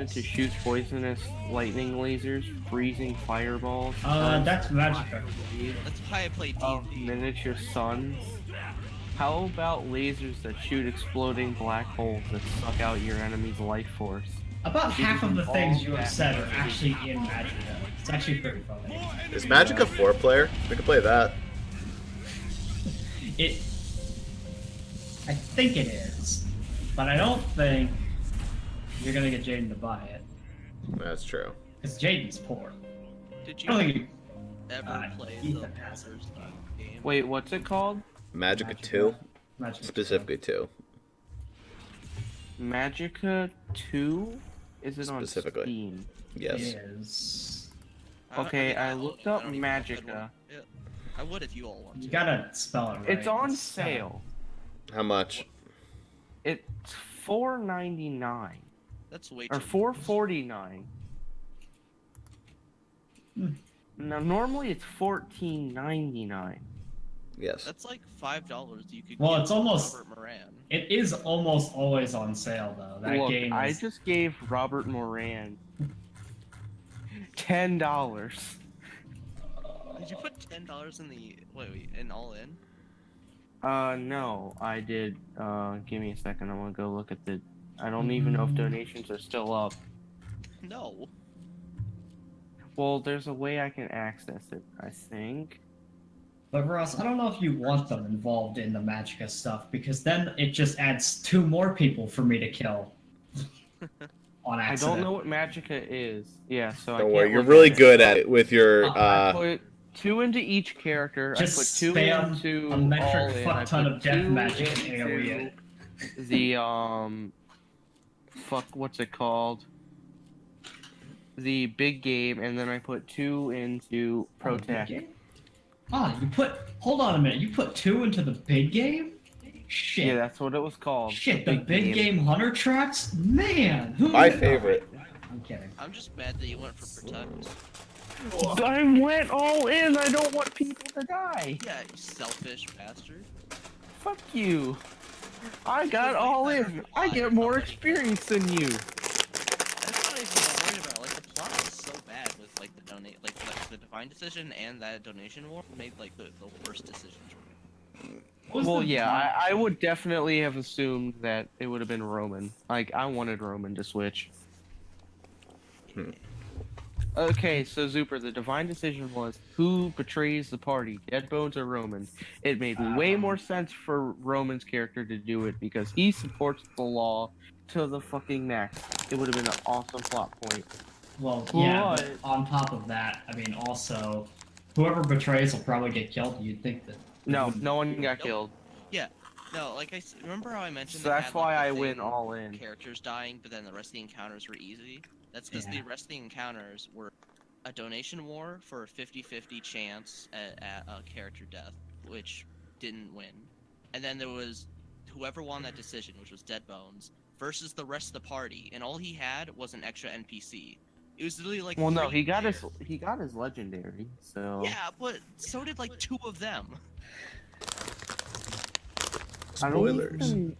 to shoot poisonous lightning lasers, freezing fireballs? That's Magica. that's why I play Of D&D. miniature suns. How about lasers that shoot exploding black holes that suck out your enemy's life force? About half of the All things you have that said are magic. actually in Magica. It's actually pretty funny. Is Magic a 4-player? We can play that. I think it is, but I don't think you're gonna get Jaden to buy it That's true. because Jaden's poor. Did I you don't think you. ever play the Ethan has it. Bossrosslp game? Wait, what's it called? Magic 2? Magica Specifically 2. Magica 2? Is it on Specifically. Steam? Yes. is. Okay, I don't looked know. up I don't even know if I'd Magica. want- yeah, I would if you all want to. You gotta spell it right. It's on sale. How much? It's $4.99 That's way or too $4.49. Hmm. Now normally it's $14.99. Yes. That's like $5 you could Well, get it's almost- Robert Moran. It is almost always on sale though. That Look, game I is. just gave Robert Moran $10. Did you put $10 in the wait in all in? No, I did. Give me a second. I'm gonna go look at the. I don't even know if donations are still up. No. Well, there's a way I can access it, I think. But Ross, I don't know if you want them involved in the Magica stuff because then it just adds 2 more people for me to kill. On I accident. don't know what Magica is. Yeah, so I Don't can't worry, you're look really at it. good at it with your, I put 2 into each character. Just I put 2 spam into a metric all in. fuck I ton put of death 2 magic and into AoE it. the fuck, what's it called? The big game, and then I put 2 into Protect. Oh, you put. Hold on a minute. You put 2 into the big game? Shit. Yeah, that's what it was called. Shit, the big game hunter tracks? Man! Who My knew? favorite. I'm kidding. I'm just mad that you went for Protect. I went all in. I don't want people to die. Yeah, you selfish bastard. Fuck you. I got all in. I get more experience than you. That's not even what I'm worried about. Like the plot is so bad with like the the divine decision and that donation war made like the worst decisions. Well, yeah, I would definitely have assumed that it would have been Roman. Like, I wanted Roman to switch. Okay, so Zuper, the divine decision was who betrays the party, Dead Bones or Roman? It made way more sense for Roman's character to do it because he supports the law to the fucking max. It would have been an awesome plot point. Well, yeah, But- but on top of that, I mean, also, whoever betrays will probably get killed. You'd think that. No, no one got Nope. killed. No, like remember how I mentioned. So they that's had, why like, I the win thing, all in. Characters dying, but then the rest of the encounters were easy. That's because Yeah. the rest of the encounters were a donation war for a 50-50 chance at a character death, which didn't win. And then there was whoever won that decision, which was Dead Bones, versus the rest of the party, and all he had was an extra NPC. It was literally like. Well, no, 3 he got players. his legendary. So Yeah, but so did like 2 of them. I don't Spoilers. even-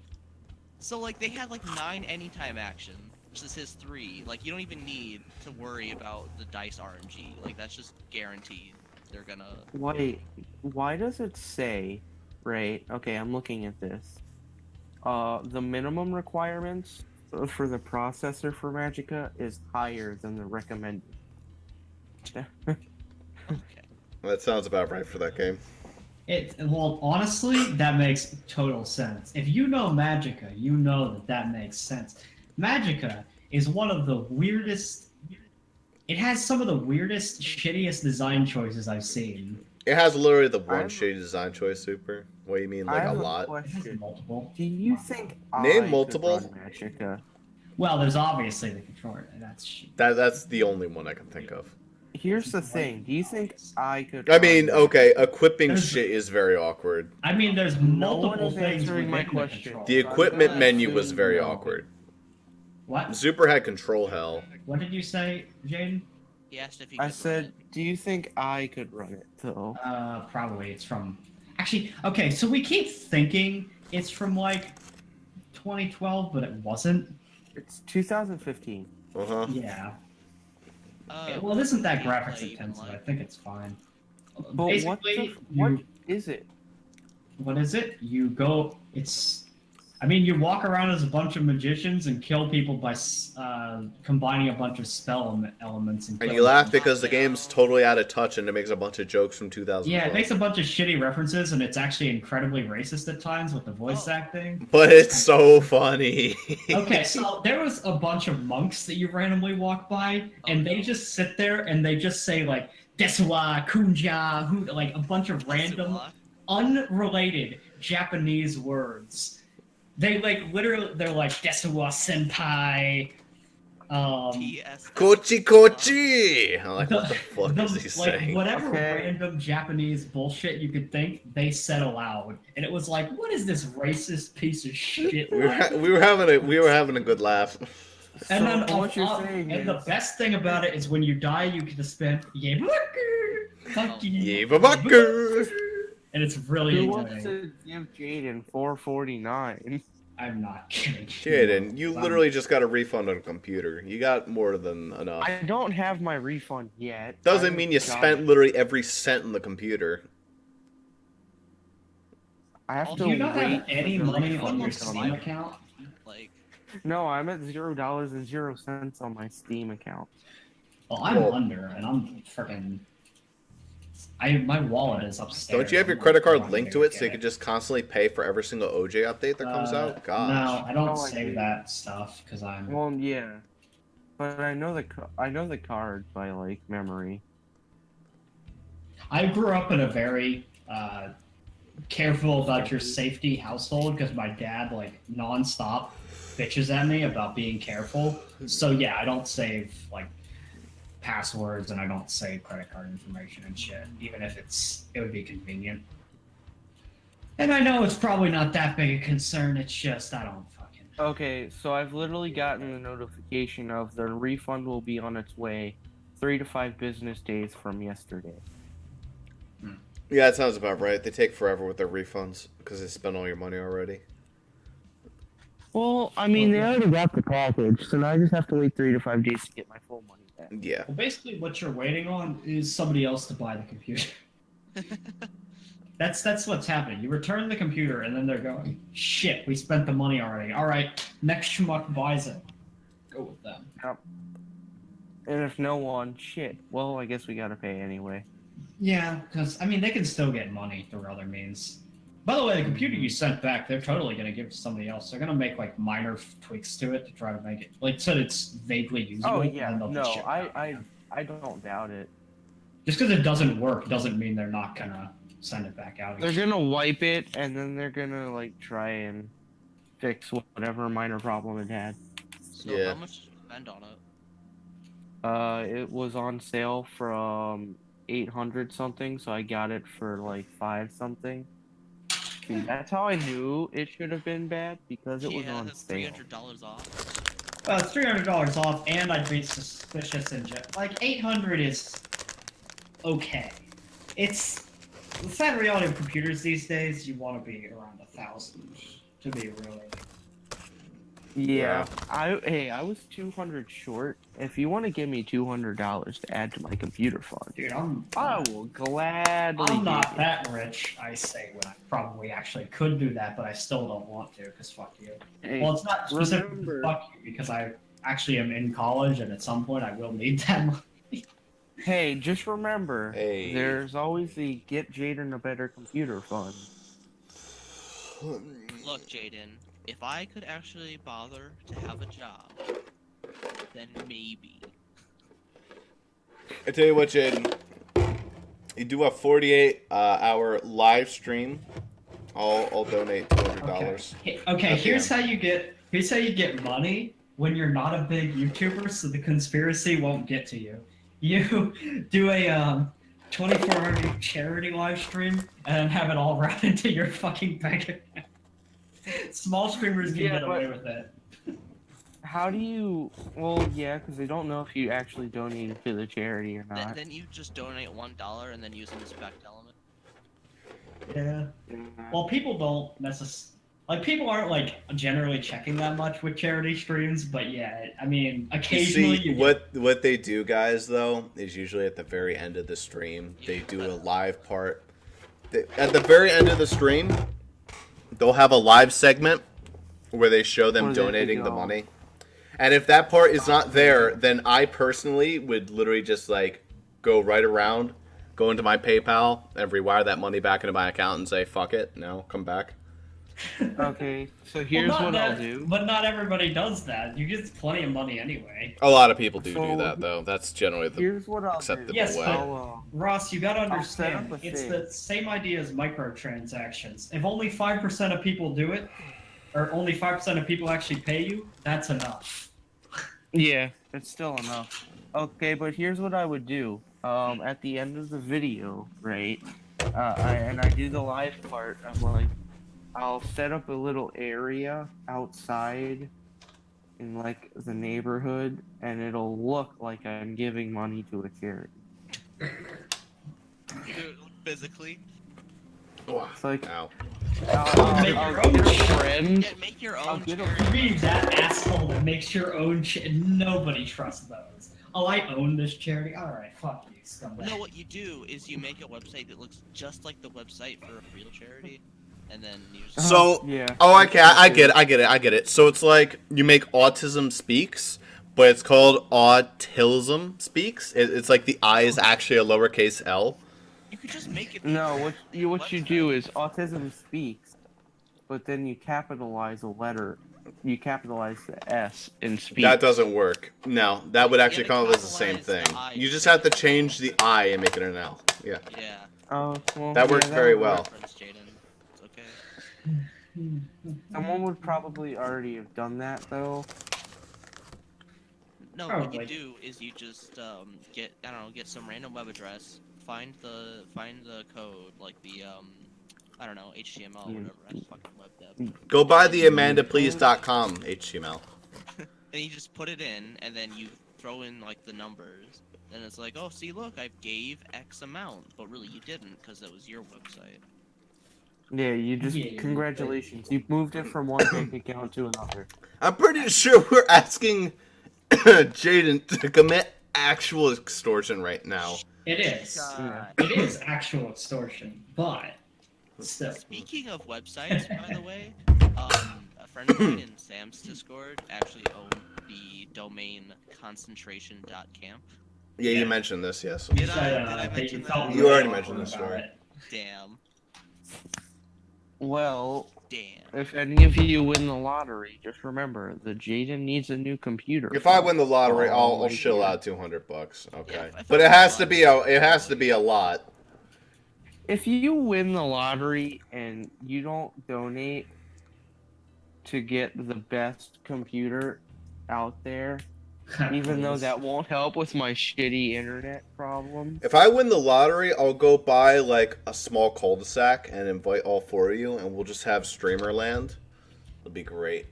So like they had like 9 anytime action versus his 3. Like you don't even need to worry about the dice RNG. Like that's just guaranteed. They're gonna. Wait, why does it say, right? Okay, I'm looking at this. The minimum requirements for the processor for Magica is higher than the recommended. Okay. That sounds about right for that game. Well, honestly, that makes total sense. If you know Magica, you know that makes sense. Magica is one of the weirdest. It has some of the weirdest, shittiest design choices I've seen. It has literally the one I'm- shitty design choice, Super. What do you mean, I like a have lot? It has question. multiple. Do you think Name I multiple? could run Magica? Well, there's obviously the controller. That's. That's the only one I can think of. Here's the thing. Do you think I could? I mean, run okay, equipping There's- shit is very awkward. I mean, there's No one multiple is things answering my within the question. controller. The equipment gonna menu was assume very no. awkward. What? Zuper had control hell. What did you say, Jaden? He asked if you could I run said, it. do you think I could run it though? Probably it's from. Actually, okay. So we keep thinking it's from like 2012, but it wasn't. It's 2015. Uh-huh. Yeah. Well, What it isn't was that the graphics gameplay even intensive. I like? think it's fine. But Basically, what is it? what is it? You go. It's. I mean, you walk around as a bunch of magicians and kill people by combining a bunch of spell elements and. And killing you laugh them. because the game's totally out of touch and it makes a bunch of jokes from 2012. Yeah, it makes a bunch of shitty references, and it's actually incredibly racist at times with the voice acting. But it's so funny. Okay, so there was a bunch of monks that you randomly walk by, and they just sit there and they just say like "Desuwa Kunja," like a bunch of random, unrelated Japanese words. They like literally, they're like "Desuwa Senpai." Kochi Kochi! I'm like, what the fuck is he like saying? whatever Okay. random Japanese bullshit you could think, they said aloud, and it was like, what is this racist piece of shit? We were having a good laugh. And then what you're saying and the is, best thing about it is when you die, you get to spend Yebaku, fuck you, Yebabaku! and it's really who wants annoying. to give Jaden 449? I'm not kidding. Jaden, you literally just got a refund on a computer. You got more than enough. I don't have my refund yet. Doesn't mean you spent literally every cent on the computer. I have to Do you not wait have any for the money refund on your to come Steam in. account? Like, No, I'm at $0.00 on my Steam account. Well, I'm Well- under, and I'm freaking. My wallet is upstairs. Don't you have your I'm credit card trying linked to it so you can just constantly pay for every single OJ update that comes out? Gosh. No, I don't No, I save do. that stuff because I'm. Well, yeah, but I know the card by like memory. I grew up in a very careful about your safety household because my dad like nonstop bitches at me about being careful. So yeah, I don't save like passwords and I don't save credit card information and shit, even if it would be convenient. And I know it's probably not that big a concern. It's just I don't fucking. Okay, so I've literally gotten the notification of the refund will be on its way 3 to 5 business days from yesterday. Yeah, that sounds about right. They take forever with their refunds because they spent all your money already. Well, I mean, they already got the package, so now I just have to wait 3 to 5 days to get my full money back. Yeah. Well, basically, what you're waiting on is somebody else to buy the computer. That's what's happening. You return the computer, and then they're going, "Shit, we spent the money already. All right, next schmuck buys it. Go with them." And if no one, shit, well, I guess we gotta pay anyway. Yeah, because I mean, they can still get money through other means. By the way, the computer you sent back, they're totally gonna give it to somebody else. They're gonna make like minor tweaks to it to try to make it like so that it's vaguely usable. Oh and yeah, then they'll no, just ship it out. I don't doubt it. Just because it doesn't work doesn't mean they're not gonna send it back out. They're gonna wipe it, and then they're gonna like try and fix whatever minor problem it had. so Yeah. how much did you spend on it? It was on sale from 800 something, so I got it for like 5 something. See, that's how I knew it should have been bad because it was Yeah, on that's sale. $300 off. It's $300 off, and I'd be suspicious in like 800 is okay. It's the sad reality of computers these days. You want to be around 1,000 to be really. Yeah, I was 200 short. If you want to give me $200 to add to my computer fund, Dude, I will gladly. I'm give not it. that rich. I say when I probably actually could do that, but I still don't want to because fuck you. Hey, Well, it's not specifically remember- fuck you because I actually am in college, and at some point I will need that money. Hey, just remember, Hey. there's always the get Jaden a better computer fund. Look, Jaden, if I could actually bother to have a job, then maybe. I tell you what, Jaden. You do a 48-hour live stream. I'll donate $200. Okay, here's how you get money when you're not a big YouTuber, so the conspiracy won't get to you. You do a 24-hour charity live stream and then have it all route into your fucking bank account. Small streamers can Yeah, get away but- with it. How do you? Well, yeah, because they don't know if you actually donated to the charity or not. Then you just donate $1 and then use an inspect element. Yeah. Well, people don't necessarily like people aren't like generally checking that much with charity streams, but yeah, I mean, occasionally See, you get, what they do, guys, though, is usually at the very end of the stream, they do a live part. At the very end of the stream, they'll have a live segment where they show them Where they donating the go. money. And if that part is not there, then I personally would literally just like go right around, go into my PayPal, and rewire that money back into my account and say, "Fuck it, no, come back." Okay, so well, here's not what that- I'll do. But not everybody does that. You get plenty of money anyway. A lot of people do So, that, though. That's generally the Here's what I'll acceptable do. Yes, way. Ross, you gotta I'll set understand, up a it's thing. the same idea as microtransactions. If only 5% of people do it, or only 5% of people actually pay you, that's enough. Yeah, it's still enough. Okay, but here's what I would do. At the end of the video, right? I do the live part. I'm like, I'll set up a little area outside in like the neighborhood, and it'll look like I'm giving money to a charity. Physically. It's like Ow. Make I'll your own get a shit. friend. Yeah, make your I'll own get a charity. Read that asshole that makes your own nobody trusts those. Oh, I own this charity? Alright, fuck you, scumbag. No, what you do is you make a website that looks just like the website for a real charity, and then you just... So, Yeah. oh, okay, I get it. So it's like you make Autism Speaks, but it's called Autism Speaks. It's like the I is actually a lowercase L. You could just make it... No, what you website. do is Autism Speaks, but then you capitalize a letter. You capitalize the S in speak. That doesn't work. No, that would actually Yeah, come up as the same capitalize thing. the I. You just have to change the I and make it an L. Yeah. Yeah. Oh, well, That works yeah, very would well. work. Reference, Jaden. It's okay. Someone would probably already have done that though. No, what Probably. you do is you just get get some random web address, find the code, like the HTML or Yeah. whatever. I fucking web dev. Go buy the AmandaPlease.com HTML. And you just put it in, and then you throw in like the numbers. And it's like, oh, see, look, I gave X amount, but really you didn't, because that was your website. Yeah, you just Yeah, congratulations. You moved it from one bank account to another. I'm pretty sure we're asking Jaden to commit actual extortion right now. It is. God. It is actual extortion, but still. Speaking of websites, by the way, a friend of mine in Sam's Discord actually owned the domain concentration.camp. Yeah, Yeah. you mentioned this, yes. Did I That mention you felt that? You already really mentioned this awkward story. about it. Damn. Well, Damn. if any of you win the lottery, just remember the Jaden needs a new computer. If I win the lottery, I'll like shill you. out $200. Okay, Yeah, if I but it win has the to be a lot. If you win the lottery and you don't donate to get the best computer out there, even though that won't help with my shitty internet problem. If I win the lottery, I'll go buy like a small cul-de-sac and invite all four of you, and we'll just have streamer land. It'll be great.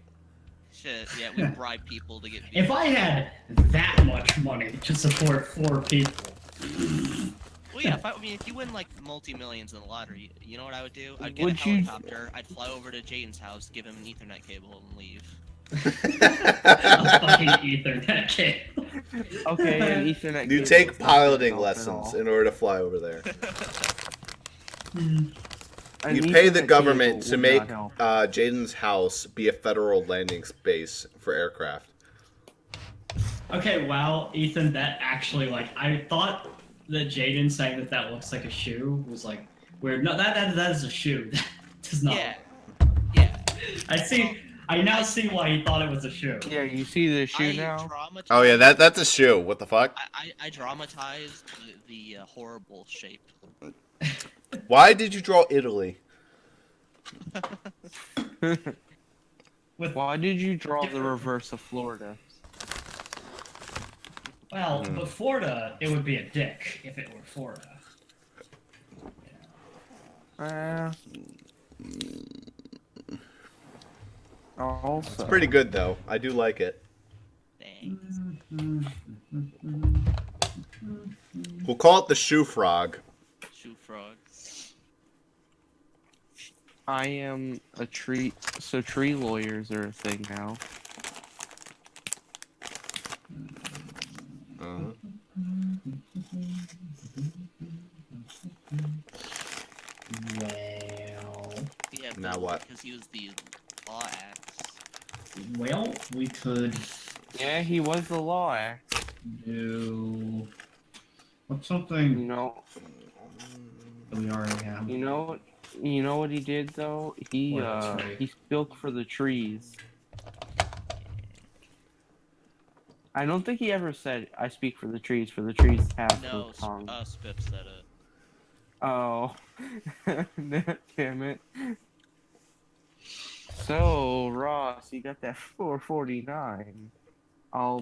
Shit, yeah, we bribe people to get If I had that much money to support 4 people, Well, yeah, if you win like multi-millions in the lottery, you know what I would do? I'd get Would a you- helicopter, I'd fly over to Jaden's house, give him an Ethernet cable, and leave. a fucking Ethernet cable. Okay, an Ethernet. You cable take doesn't piloting help at lessons all. in order to fly over there. An You pay the Ethernet government cable to would make not help. Jaden's house be a federal landing space for aircraft. Okay, wow, Ethan, that actually, like, I thought that Jaden saying that looks like a shoe was, like, weird. No, that is a shoe. That does not. Yeah. Yeah. I now see why he thought it was a shoe. Yeah, you see the shoe I now. Dramatized, Oh yeah, that's a shoe. What the fuck? I dramatized the horrible shape. Why did you draw Italy? With, Why did you draw the reverse of Florida? well, but Florida, it would be a dick if it were Florida. Also, It's pretty good though. I do like it. Thanks. We'll call it the shoe frog. Shoe frog. I am a tree. So tree lawyers are a thing now. Uh-huh. Well, Yeah, Now but what? because he was the law axe. well, we could Yeah, he was the law act. do what's You something know. that we already have. You know what he did though? He What a tree. he spoke for the trees. I don't think he ever said, "I speak for the trees." For the trees have No, no tongue. Spip said it. Oh, damn it! So Ross, you got that 449. I'll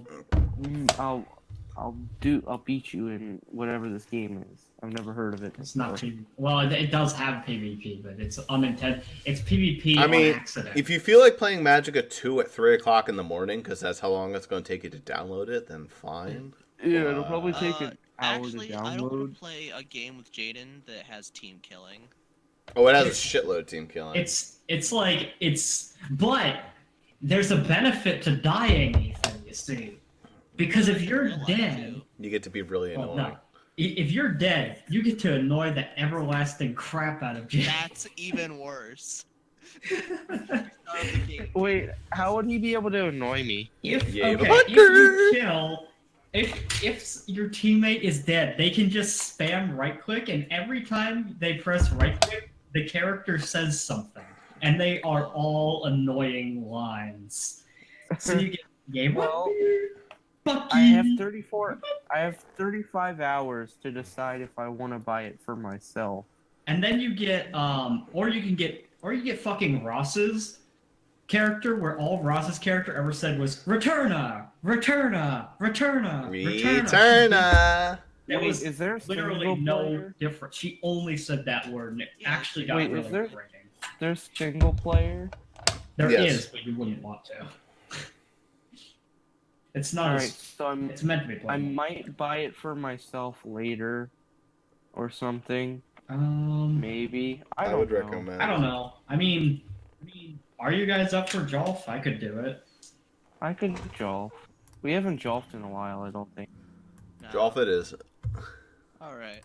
beat you in whatever this game is. I've never heard of it. It's not before. PvP. Well, it does have PvP, but it's unintended. It's PvP I on mean, accident. if you feel like playing Magic at 2 at 3 o'clock in the morning, because that's how long it's going to take you to download it, then fine. Yeah, it'll probably take an hour Actually, to I don't want download. to play a game with Jaden that has team killing. Oh, it has a shitload of team killing. But there's a benefit to dying, Ethan. You see, because if you're Real life, dead, too. You get to be really well, annoying. no. If you're dead, you get to annoy the everlasting crap out of Jay. That's even worse. Start the game. Wait, how would he be able to annoy me? If Yeah, okay, but if you kill, if your teammate is dead, they can just spam right click, and every time they press right click, the character says something, and they are all annoying lines. So you get game Well, fuck I have you. 34. I have 35 hours to decide if I want to buy it for myself. And then you get or you get fucking Ross's character, where all Ross's character ever said was Returna, Returna, Returna, Returna. Returna! There Wait, was is there a literally single no player? difference. She only said that word, and it Yeah. actually got Wait, is really there- grating. There's single player. There Yes. is, but you wouldn't want to. It's not. All right, As, so it's meant to be I played. might buy it for myself later, or something. Maybe. I don't would know. recommend. I don't know. I mean, are you guys up for Jolf? I could do it. I could jolf. We haven't jolfed in a while, I don't think. Nah. Golf it is. Alright.